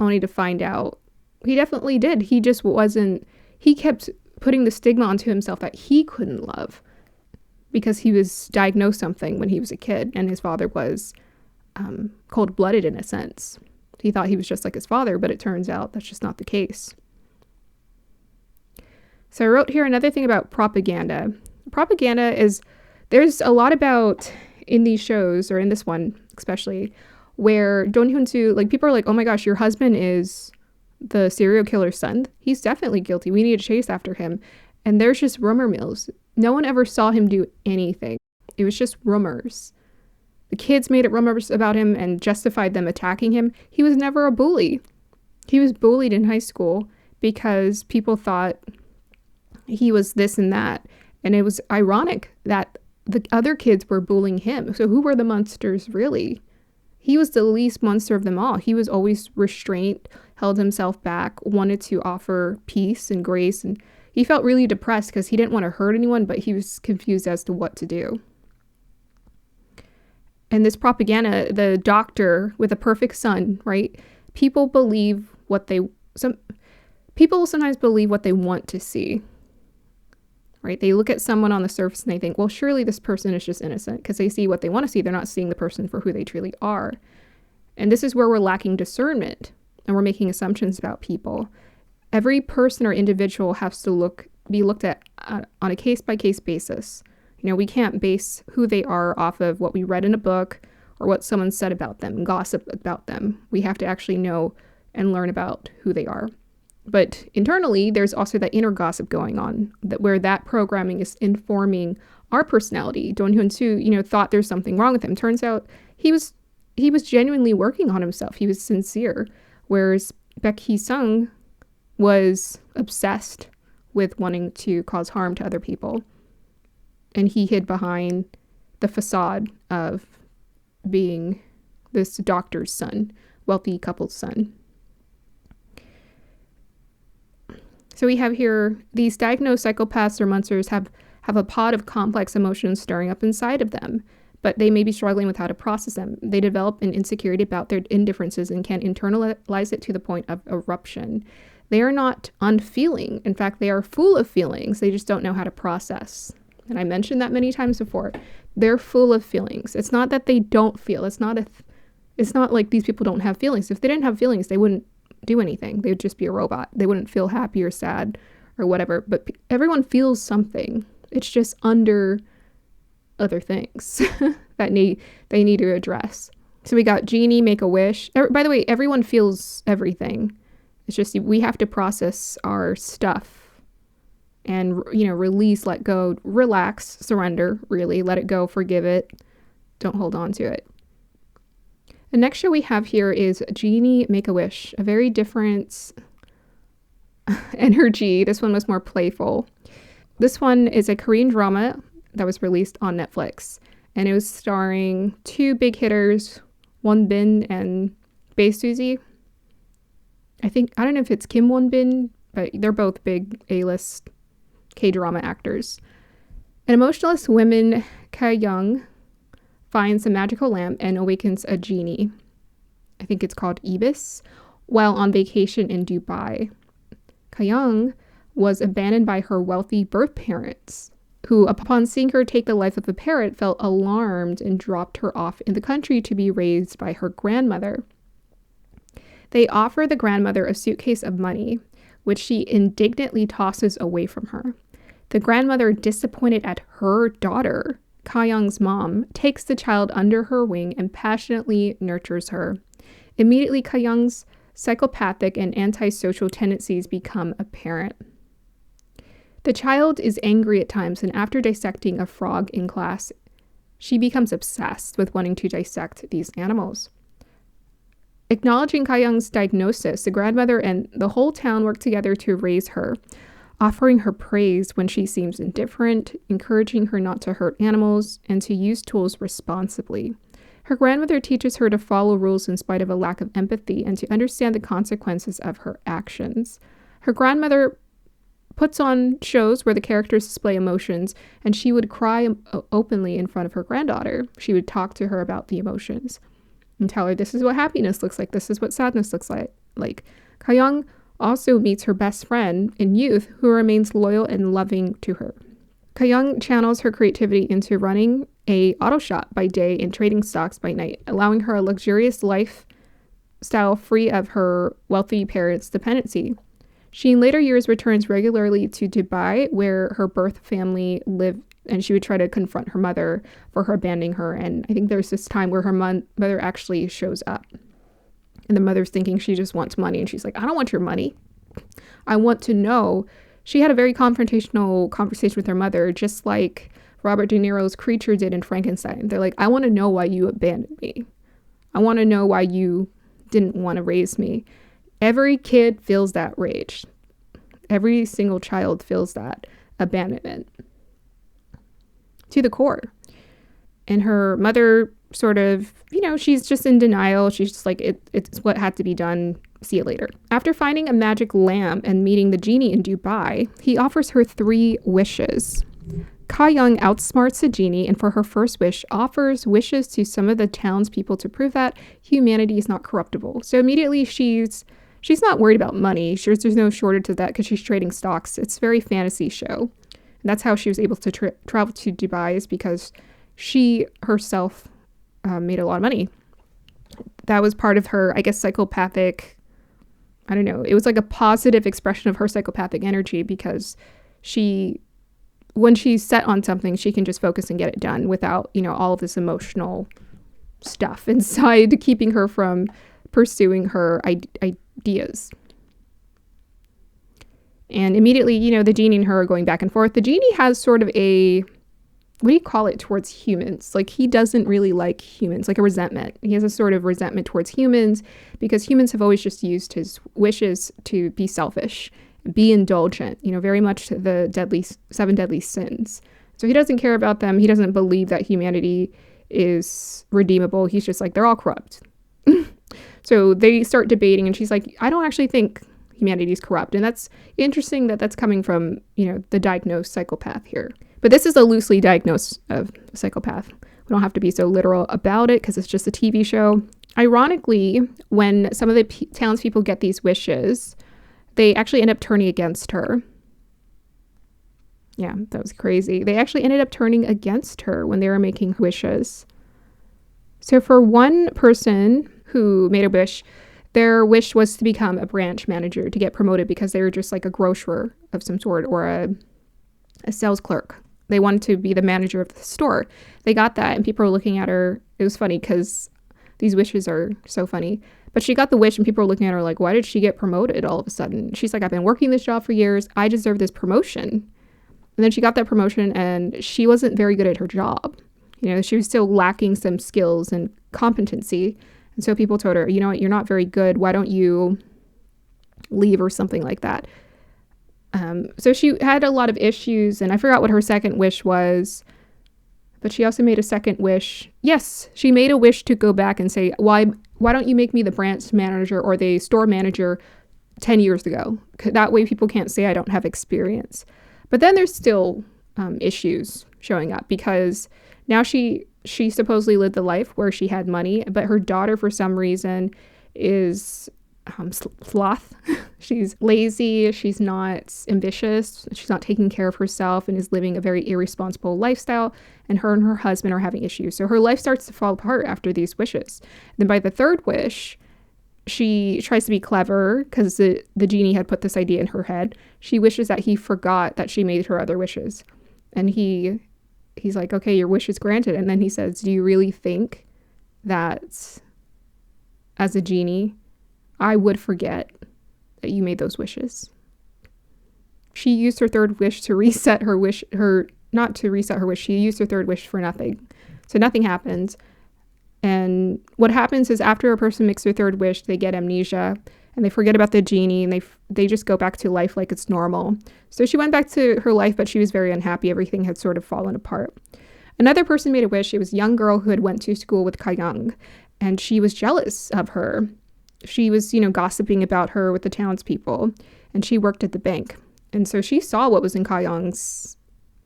only to find out he definitely did. He just wasn't, he kept putting the stigma onto himself that he couldn't love because he was diagnosed something when he was a kid, and his father was cold-blooded in a sense. He thought he was just like his father, but it turns out that's just not the case. So I wrote here another thing about propaganda. Propaganda is, there's a lot about in these shows, or in this one especially, where Don Hyun-soo, like, people are like, oh my gosh, your husband is the serial killer's son. He's definitely guilty. We need to chase after him. And there's just rumor mills. No one ever saw him do anything. It was just rumors. The kids made it rumors about him and justified them attacking him. He was never a bully. He was bullied in high school because people thought he was this and that. And it was ironic that the other kids were bullying him. So who were the monsters really? He was the least monster of them all. He was always restrained, held himself back, wanted to offer peace and grace. And he felt really depressed because he didn't want to hurt anyone, but he was confused as to what to do. And this propaganda, the doctor with a perfect son, right? People sometimes believe what they want to see. Right? They look at someone on the surface and they think, well, surely this person is just innocent, because they see what they want to see. They're not seeing the person for who they truly are. And this is where we're lacking discernment, and we're making assumptions about people. Every person or individual has to be looked at on a case-by-case basis. We can't base who they are off of what we read in a book or what someone said about them, gossip about them. We have to actually know and learn about who they are. But internally, there's also that inner gossip going on, where that programming is informing our personality. Don Hyun-soo, thought there's something wrong with him. Turns out he was genuinely working on himself. He was sincere. Whereas Baek Hee-sung was obsessed with wanting to cause harm to other people. And he hid behind the facade of being this doctor's son, wealthy couple's son. So we have here, these diagnosed psychopaths or monsters have a pot of complex emotions stirring up inside of them, but they may be struggling with how to process them. They develop an insecurity about their indifferences and can internalize it to the point of eruption. They are not unfeeling. In fact, they are full of feelings. They just don't know how to process. And I mentioned that many times before. They're full of feelings. It's not that they don't feel. It's not like these people don't have feelings. If they didn't have feelings, they wouldn't do anything. They would just be a robot. They wouldn't feel happy or sad or whatever. But everyone feels something. It's just under other things that they need to address. So we got Genie, make a wish. By the way, everyone feels everything. It's just we have to process our stuff and, release, let go, relax, surrender, really, let it go, forgive it. Don't hold on to it. The next show we have here is Genie, Make a Wish, a very different energy. This one was more playful. This one is a Korean drama that was released on Netflix, and it was starring two big hitters, Won Bin and Bae Suzy. I don't know if it's Kim Won Bin, but they're both big A-list K-drama actors. An emotionless woman, Ka-young, finds a magical lamp and awakens a genie. I think it's called Ibis, while on vacation in Dubai. Ka-young was abandoned by her wealthy birth parents, who, upon seeing her take the life of a parrot, felt alarmed and dropped her off in the country to be raised by her grandmother. They offer the grandmother a suitcase of money, which she indignantly tosses away from her. The grandmother, disappointed at her daughter, Ka-young's mom, takes the child under her wing and passionately nurtures her. Immediately, Ka-young's psychopathic and antisocial tendencies become apparent. The child is angry at times, and after dissecting a frog in class, she becomes obsessed with wanting to dissect these animals. Acknowledging Ka-young's diagnosis, the grandmother and the whole town work together to raise her, offering her praise when she seems indifferent, encouraging her not to hurt animals, and to use tools responsibly. Her grandmother teaches her to follow rules in spite of a lack of empathy and to understand the consequences of her actions. Her grandmother puts on shows where the characters display emotions, and she would cry openly in front of her granddaughter. She would talk to her about the emotions and tell her, this is what happiness looks like, this is what sadness looks like. Ka-young also meets her best friend in youth, who remains loyal and loving to her. Ka-young channels her creativity into running a auto shop by day and trading stocks by night, allowing her a luxurious lifestyle free of her wealthy parents' dependency. She in later years returns regularly to Dubai, where her birth family lived, and she would try to confront her mother for her abandoning her. And I think there's this time where her mother actually shows up, and the mother's thinking she just wants money, and she's like, I don't want your money. I want to know. She had a very confrontational conversation with her mother, just like Robert De Niro's creature did in Frankenstein. They're like, I want to know why you abandoned me. I want to know why you didn't want to raise me. Every kid feels that rage. Every single child feels that abandonment to the core. And her mother sort of, she's just in denial. She's just like, it's what had to be done. See you later. After finding a magic lamp and meeting the genie in Dubai, he offers her 3 wishes. Ka-young outsmarts the genie, and for her first wish, offers wishes to some of the townspeople to prove that humanity is not corruptible. So immediately she's not worried about money. There's no shortage of that because she's trading stocks. It's a very fantasy show. And that's how she was able to travel to Dubai, is because she herself made a lot of money. That was part of her, I guess, psychopathic, I don't know. It was like a positive expression of her psychopathic energy, because when she's set on something, she can just focus and get it done without, all of this emotional stuff inside keeping her from pursuing her ideas. And immediately, the genie and her are going back and forth. The genie has sort of a, what do you call it, towards humans? Like, he doesn't really like humans, like a resentment. He has a sort of resentment towards humans, because humans have always just used his wishes to be selfish, be indulgent, very much the 7 deadly sins. So he doesn't care about them. He doesn't believe that humanity is redeemable. He's just like, they're all corrupt. So they start debating, and she's like, I don't actually think humanity is corrupt. And that's interesting that that's coming from, the diagnosed psychopath here. But this is a loosely diagnosed psychopath. We don't have to be so literal about it, because it's just a TV show. Ironically, when some of the townspeople get these wishes, they actually end up turning against her. Yeah, that was crazy. They actually ended up turning against her when they were making wishes. So for one person who made a wish, their wish was to become a branch manager, to get promoted, because they were just like a grocer of some sort, or a sales clerk. They wanted to be the manager of the store. They got that, and people were looking at her. It was funny because these wishes are so funny. But she got the wish, and people were looking at her like, why did she get promoted all of a sudden? She's like, I've been working this job for years. I deserve this promotion. And then she got that promotion, and she wasn't very good at her job. She was still lacking some skills and competency. And so people told her, you know what, you're not very good. Why don't you leave, or something like that? So she had a lot of issues, and I forgot what her second wish was, but she also made a second wish. Yes, she made a wish to go back and say, why don't you make me the branch manager or the store manager 10 years ago? That way people can't say I don't have experience. But then there's still issues showing up, because now she supposedly lived the life where she had money, but her daughter, for some reason, is sloth. She's lazy. She's not ambitious. She's not taking care of herself, and is living a very irresponsible lifestyle. And her husband are having issues. So her life starts to fall apart after these wishes. Then by the third wish, she tries to be clever, because the genie had put this idea in her head. She wishes that he forgot that she made her other wishes. And he's like, okay, your wish is granted. And then he says, do you really think that as a genie, I would forget that you made those wishes? She used her third wish to reset her wish, not to reset her wish. She used her third wish for nothing. So nothing happens. And what happens is, after a person makes their third wish, they get amnesia, and they forget about the genie, and they just go back to life like it's normal. So she went back to her life, but she was very unhappy. Everything had sort of fallen apart. Another person made a wish. It was a young girl who had went to school with Ka-young, and she was jealous of her. She was, gossiping about her with the townspeople, and she worked at the bank. And so she saw what was in Ka-young's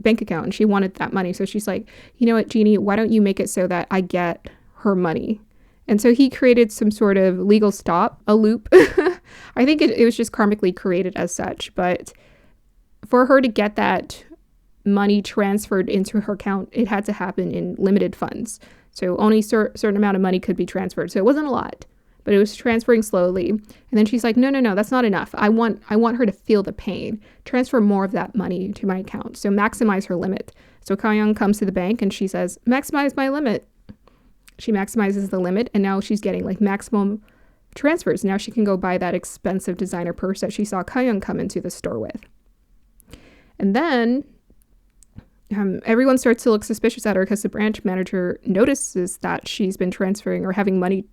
bank account and she wanted that money. So she's like, you know what, Genie, why don't you make it so that I get her money? And so he created some sort of legal a loop. I think it was just karmically created as such. But for her to get that money transferred into her account, it had to happen in limited funds. So only certain amount of money could be transferred. So it wasn't a lot, but it was transferring slowly. And then she's like, no, that's not enough. I want her to feel the pain. Transfer more of that money to my account. So maximize her limit. So Ka-young comes to the bank and she says, maximize my limit. She maximizes the limit and now she's getting like maximum transfers. Now she can go buy that expensive designer purse that she saw Ka-young come into the store with. And then everyone starts to look suspicious at her because the branch manager notices that she's been transferring or having money,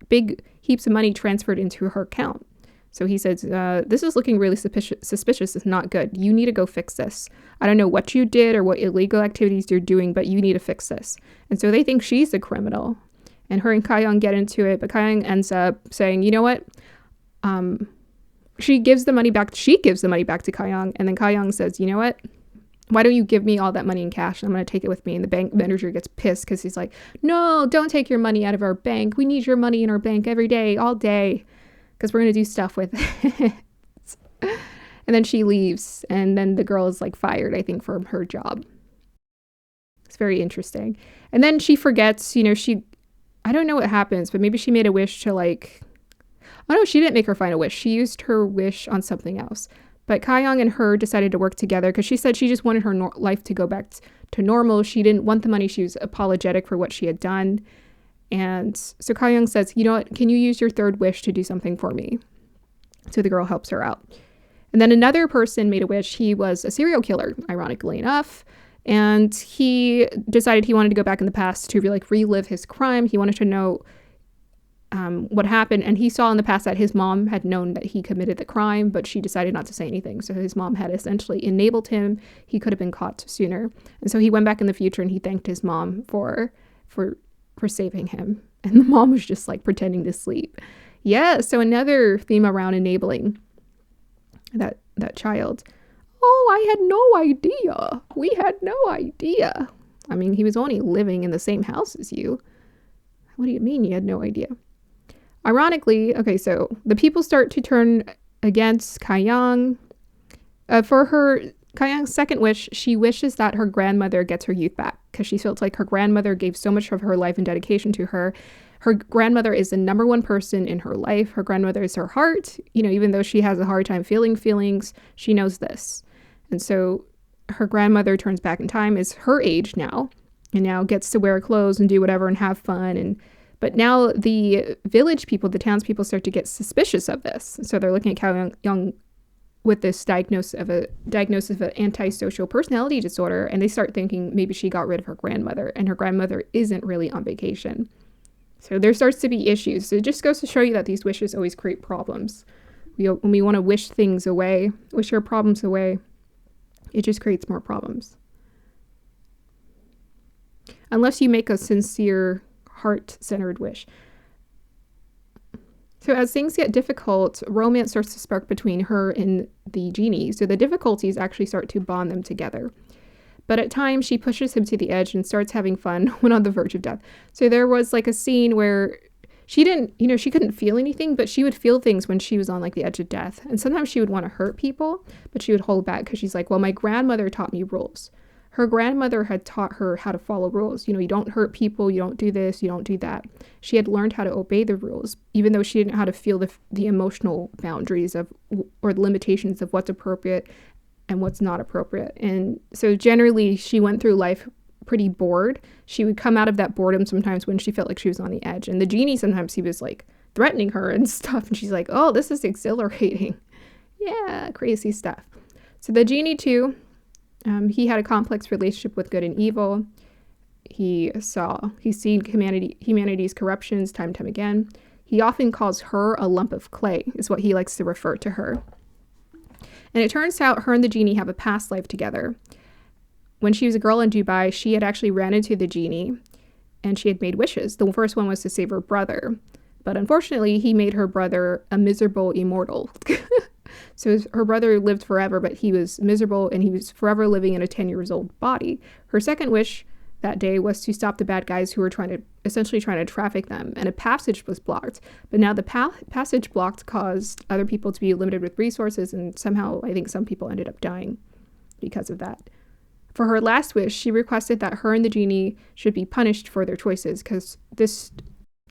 big heaps of money transferred into her account. So he says, this is looking really suspicious. It's not good. You need to go fix this. I don't know what you did or what illegal activities you're doing, but you need to fix this. And so they think she's the criminal. And her and Ka-young get into it, but Ka-young ends up saying, you know what? She gives the money back to Ka-young. And then Ka-young says, you know what? Why don't you give me all that money in cash? I'm going to take it with me. And the bank manager gets pissed because he's like, no, don't take your money out of our bank. We need your money in our bank every day, all day, because we're going to do stuff with it. And then she leaves. And then the girl is like fired, I think, from her job. It's very interesting. And then she forgets, I don't know what happens, but maybe she made a wish to she didn't make her final wish. She used her wish on something else. But Ka-young and her decided to work together because she said she just wanted her life to go back to normal. She didn't want the money. She was apologetic for what she had done. And so Ka-young says, you know what, can you use your third wish to do something for me? So the girl helps her out. And then another person made a wish. He was a serial killer, ironically enough. And he decided he wanted to go back in the past to relive his crime. He wanted to know what happened, and he saw in the past that his mom had known that he committed the crime, but she decided not to say anything. So his mom had essentially enabled him. He could have been caught sooner. And so he went back in the future and he thanked his mom for saving him. And the mom was just pretending to sleep. Yeah, so another theme around enabling that child. Oh, I had no idea. We had no idea. I mean, he was only living in the same house as you. What do you mean you had no idea? Ironically, okay, so the people start to turn against Ka-young. For Ka-young's second wish, she wishes that her grandmother gets her youth back because she felt like her grandmother gave so much of her life and dedication to her. Her grandmother is the number one person in her life. Her grandmother is her heart. Even though she has a hard time feeling feelings, she knows this. And so her grandmother turns back in time, is her age now, and now gets to wear clothes and do whatever and have fun. But now the village people, the townspeople, start to get suspicious of this. So they're looking at Ka-young with this diagnosis of an antisocial personality disorder, and they start thinking maybe she got rid of her grandmother, and her grandmother isn't really on vacation. So there starts to be issues. So it just goes to show you that these wishes always create problems. When we want to wish things away, wish our problems away, it just creates more problems. Unless you make a sincere, heart-centered wish. So as things get difficult, romance starts to spark between her and the genie. So the difficulties actually start to bond them together. But at times, she pushes him to the edge and starts having fun when on the verge of death. So there was a scene where she couldn't feel anything, but she would feel things when she was on the edge of death. And sometimes she would want to hurt people, but she would hold back because she's like, well, my grandmother taught me rules. Her grandmother had taught her how to follow rules. You don't hurt people, you don't do this, you don't do that. She had learned how to obey the rules, even though she didn't know how to feel the emotional boundaries or the limitations of what's appropriate and what's not appropriate. And so generally, she went through life pretty bored. She would come out of that boredom sometimes when she felt like she was on the edge. And the genie, sometimes he was threatening her and stuff. And she's like, oh, this is exhilarating. Yeah, crazy stuff. So the genie too, he had a complex relationship with good and evil. He's seen humanity's corruptions time and time again. He often calls her a lump of clay, is what he likes to refer to her. And it turns out her and the genie have a past life together. When she was a girl in Dubai, she had actually ran into the genie and she had made wishes. The first one was to save her brother. But unfortunately, he made her brother a miserable immortal. So her brother lived forever, but he was miserable and he was forever living in a 10-year-old body. Her second wish that day was to stop the bad guys who were essentially trying to traffic them, and a passage was blocked. But now the passage blocked caused other people to be limited with resources, and somehow I think some people ended up dying because of that. For her last wish, she requested that her and the genie should be punished for their choices, because this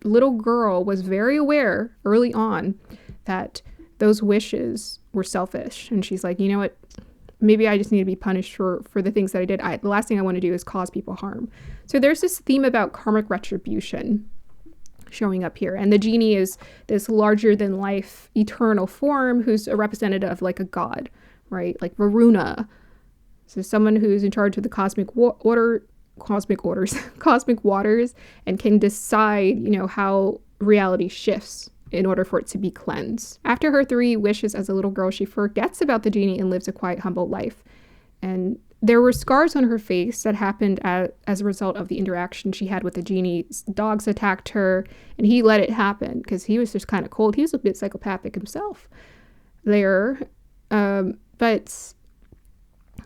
little girl was very aware early on that those wishes were selfish. And she's like, you know what? Maybe I just need to be punished for the things that I did. The last thing I want to do is cause people harm. So there's this theme about karmic retribution showing up here. And the genie is this larger than life eternal form who's a representative of like a god, right? Like Varuna. So someone who's in charge of the cosmic waters and can decide, how reality shifts in order for it to be cleansed. After her 3 wishes as a little girl, she forgets about the genie and lives a quiet, humble life. And there were scars on her face that happened as a result of the interaction she had with the genie. Dogs attacked her, and he let it happen because he was just kind of cold. He was a bit psychopathic himself there. But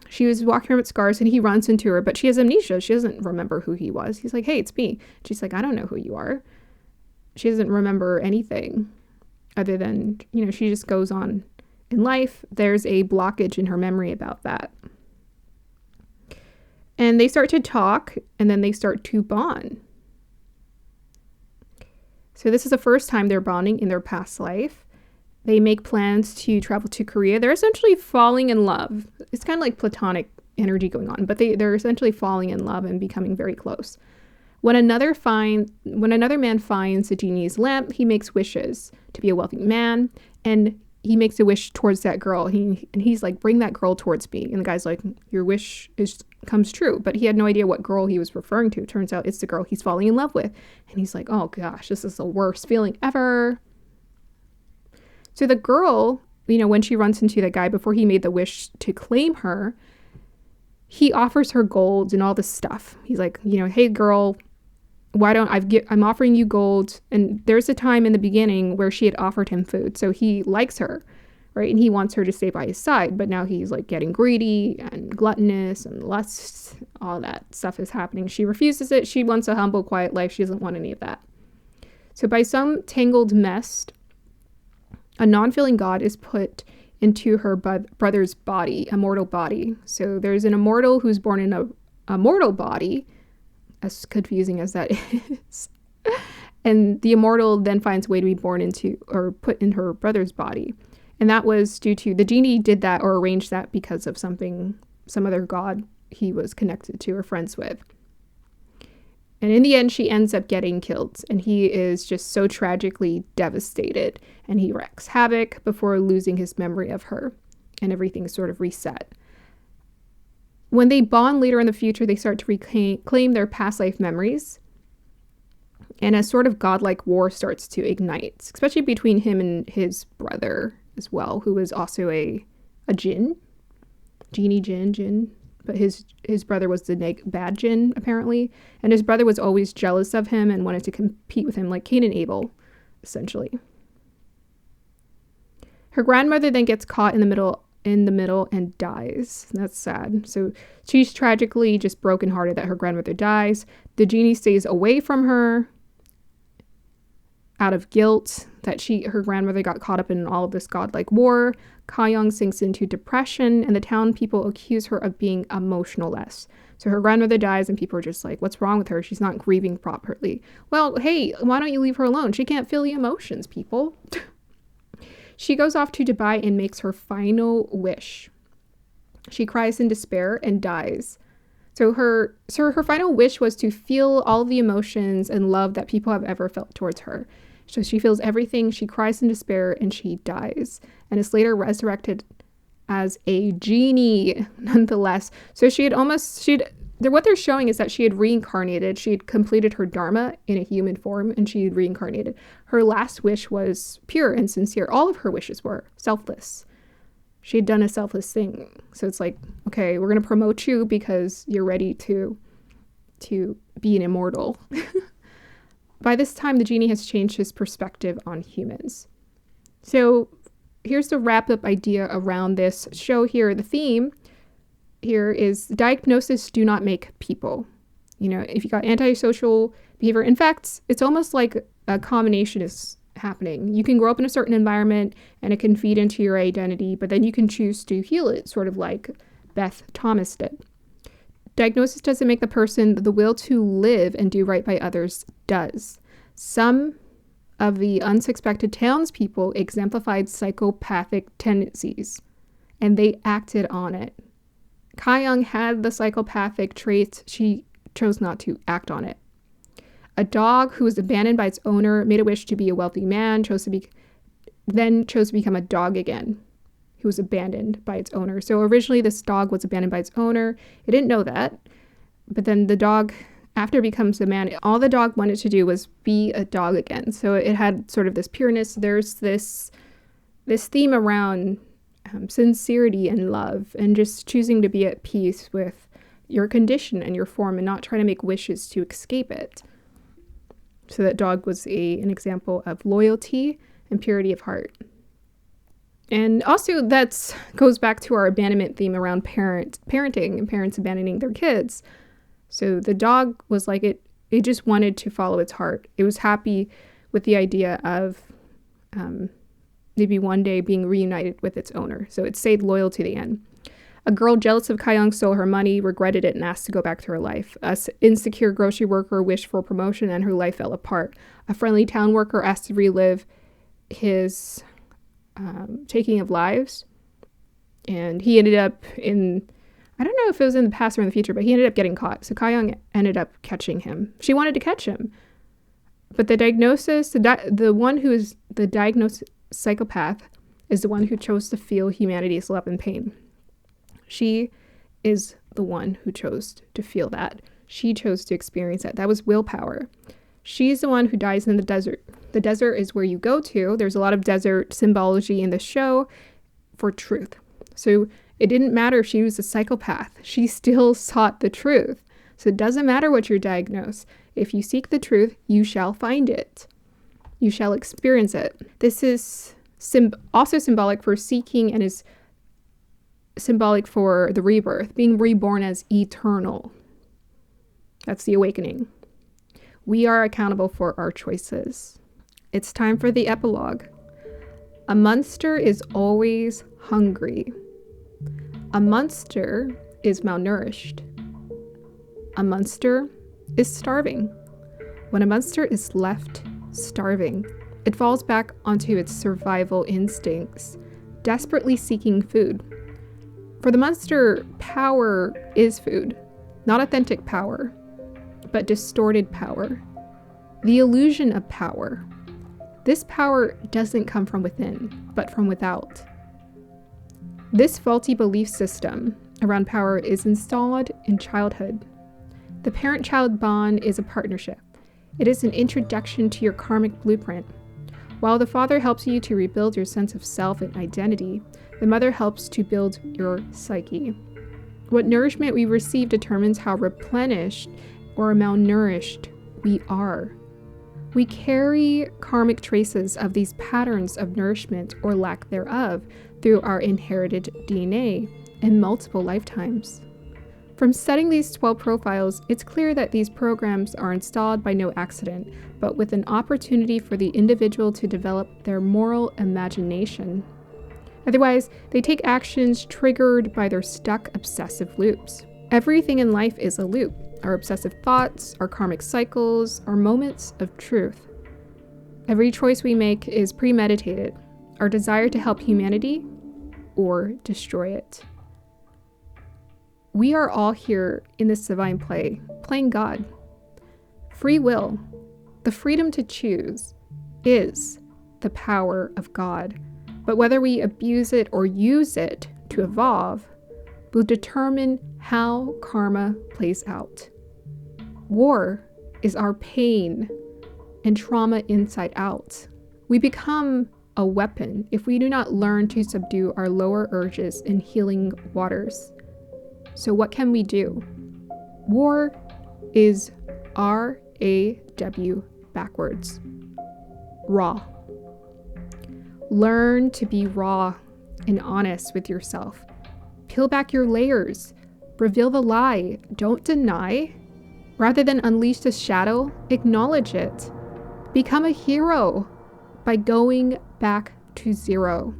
she was walking around with scars, and he runs into her, but she has amnesia. She doesn't remember who he was. He's like, hey, it's me. She's like, I don't know who you are. She doesn't remember anything other than, she just goes on in life. There's a blockage in her memory about that. And they start to talk, and then they start to bond. So this is the first time they're bonding in their past life. They make plans to travel to Korea. They're essentially falling in love. It's kind of like platonic energy going on, but they're essentially falling in love and becoming very close. When another man finds the genie's lamp, he makes wishes to be a wealthy man, and he makes a wish towards that girl. He's like, bring that girl towards me. And the guy's like, your wish comes true. But he had no idea what girl he was referring to. It turns out it's the girl he's falling in love with. And he's like, oh gosh, this is the worst feeling ever. So the girl, when she runs into the guy before he made the wish to claim her, he offers her gold and all this stuff. He's like, hey girl, I'm offering you gold. And there's a time in the beginning where she had offered him food. So he likes her, right? And he wants her to stay by his side. But now he's like getting greedy and gluttonous and lust. All that stuff is happening. She refuses it. She wants a humble, quiet life. She doesn't want any of that. So by some tangled mess, a non-feeling god is put into her brother's body, a mortal body. So there's an immortal who's born in a mortal body, as confusing as that is. And the immortal then finds a way to be born into or put in her brother's body. And that was due to the genie did that or arranged that because of some other god he was connected to or friends with. And in the end, she ends up getting killed. And he is just so tragically devastated. And he wreaks havoc before losing his memory of her. And everything's sort of reset. When they bond later in the future, they start to reclaim their past life memories. And a sort of godlike war starts to ignite, especially between him and his brother as well, who was also a Jinn. Jinn. But his brother was the bad Jinn, apparently. And his brother was always jealous of him and wanted to compete with him, like Cain and Abel, essentially. Her grandmother then gets caught in the middle and dies. That's sad. So she's tragically just brokenhearted that her grandmother dies. The genie stays away from her out of guilt that her grandmother got caught up in all of this godlike war. Ka-young sinks into depression, and the town people accuse her of being emotionless. So her grandmother dies, and people are just like, what's wrong with her? She's not grieving properly. Well, hey, why don't you leave her alone? She can't feel the emotions, people. She goes off to Dubai and makes her final wish. She cries in despair and dies. So her final wish was to feel all the emotions and love that people have ever felt towards her. So she feels everything, she cries in despair, and she dies, and is later resurrected as a genie, nonetheless. So what they're showing is that she had reincarnated. She had completed her dharma in a human form, and she had reincarnated. Her last wish was pure and sincere. All of her wishes were selfless. She had done a selfless thing. So it's like, okay, we're going to promote you because you're ready to be an immortal. By this time, the genie has changed his perspective on humans. So here's the wrap-up idea around this show here. The theme here is diagnosis do not make people. You know, if you got antisocial behavior, in fact, it's almost like a combination is happening. You can grow up in a certain environment and it can feed into your identity, but then you can choose to heal it, sort of like Beth Thomas did. Diagnosis doesn't make the person. The will to live and do right by others does. Some of the unsuspected townspeople exemplified psychopathic tendencies, and they acted on it. Ka-young had the psychopathic traits. She chose not to act on it. A dog who was abandoned by its owner made a wish to be a wealthy man, then chose to become a dog again, who was abandoned by its owner. So originally this dog was abandoned by its owner. It didn't know that. But then the dog, after it becomes a man, all the dog wanted to do was be a dog again. So it had sort of this pureness. There's this theme around sincerity and love and just choosing to be at peace with your condition and your form and not trying to make wishes to escape it. So that dog was an example of loyalty and purity of heart. And also that goes back to our abandonment theme around parenting and parents abandoning their kids. So the dog was like it just wanted to follow its heart. It was happy with the idea of maybe one day being reunited with its owner. So it stayed loyal to the end. A girl jealous of Ka-young stole her money, regretted it, and asked to go back to her life. An insecure grocery worker wished for promotion, and her life fell apart. A friendly town worker asked to relive his taking of lives, and he ended up in, I don't know if it was in the past or in the future, but he ended up getting caught. So Ka-young ended up catching him. She wanted to catch him. But the diagnosis, the one who is the diagnosed psychopath is the one who chose to feel humanity's love and pain. She is the one who chose to feel that. She chose to experience that. That was willpower. She's the one who dies in the desert. The desert is where you go to. There's a lot of desert symbology in the show for truth. So it didn't matter if she was a psychopath. She still sought the truth. So it doesn't matter what you're diagnosed. If you seek the truth, you shall find it. You shall experience it. This is also symbolic for seeking and is symbolic for the rebirth, being reborn as eternal. That's the awakening. We are accountable for our choices. It's time for the epilogue. A monster is always hungry. A monster is malnourished. A monster is starving. When a monster is left starving, it falls back onto its survival instincts, desperately seeking food. For the monster, power is food, not authentic power, but distorted power. The illusion of power. This power doesn't come from within, but from without. This faulty belief system around power is installed in childhood. The parent-child bond is a partnership. It is an introduction to your karmic blueprint. While the father helps you to rebuild your sense of self and identity, the mother helps to build your psyche. What nourishment we receive determines how replenished or malnourished we are. We carry karmic traces of these patterns of nourishment or lack thereof through our inherited DNA in multiple lifetimes. From studying these 12 profiles, it's clear that these programs are installed by no accident, but with an opportunity for the individual to develop their moral imagination. Otherwise, they take actions triggered by their stuck obsessive loops. Everything in life is a loop. Our obsessive thoughts, our karmic cycles, our moments of truth. Every choice we make is premeditated. Our desire to help humanity or destroy it. We are all here in this divine play, playing God. Free will, the freedom to choose, is the power of God. But whether we abuse it or use it to evolve will determine how karma plays out. War is our pain and trauma inside out. We become a weapon if we do not learn to subdue our lower urges in healing waters. So what can we do? War is RAW backwards. Raw. Learn to be raw and honest with yourself. Peel back your layers. Reveal the lie. Don't deny. Rather than unleash the shadow, acknowledge it. Become a hero by going back to zero.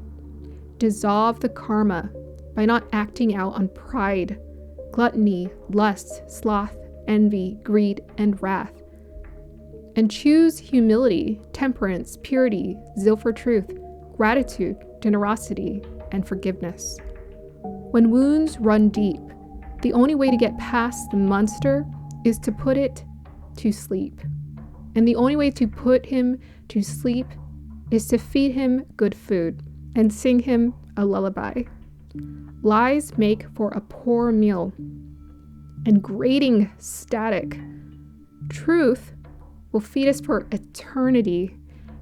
Dissolve the karma by not acting out on pride, gluttony, lust, sloth, envy, greed, and wrath. And choose humility, temperance, purity, zeal for truth, gratitude, generosity, and forgiveness. When wounds run deep, the only way to get past the monster is to put it to sleep. And the only way to put him to sleep is to feed him good food and sing him a lullaby. Lies make for a poor meal and grating static. Truth will feed us for eternity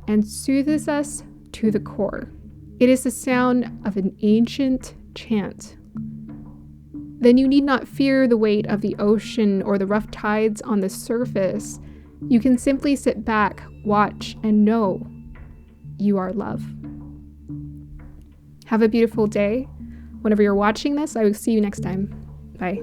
and soothes us to the core. It is the sound of an ancient chant. Then you need not fear the weight of the ocean or the rough tides on the surface. You can simply sit back, watch, and know you are love. Have a beautiful day. Whenever you're watching this, I will see you next time. Bye.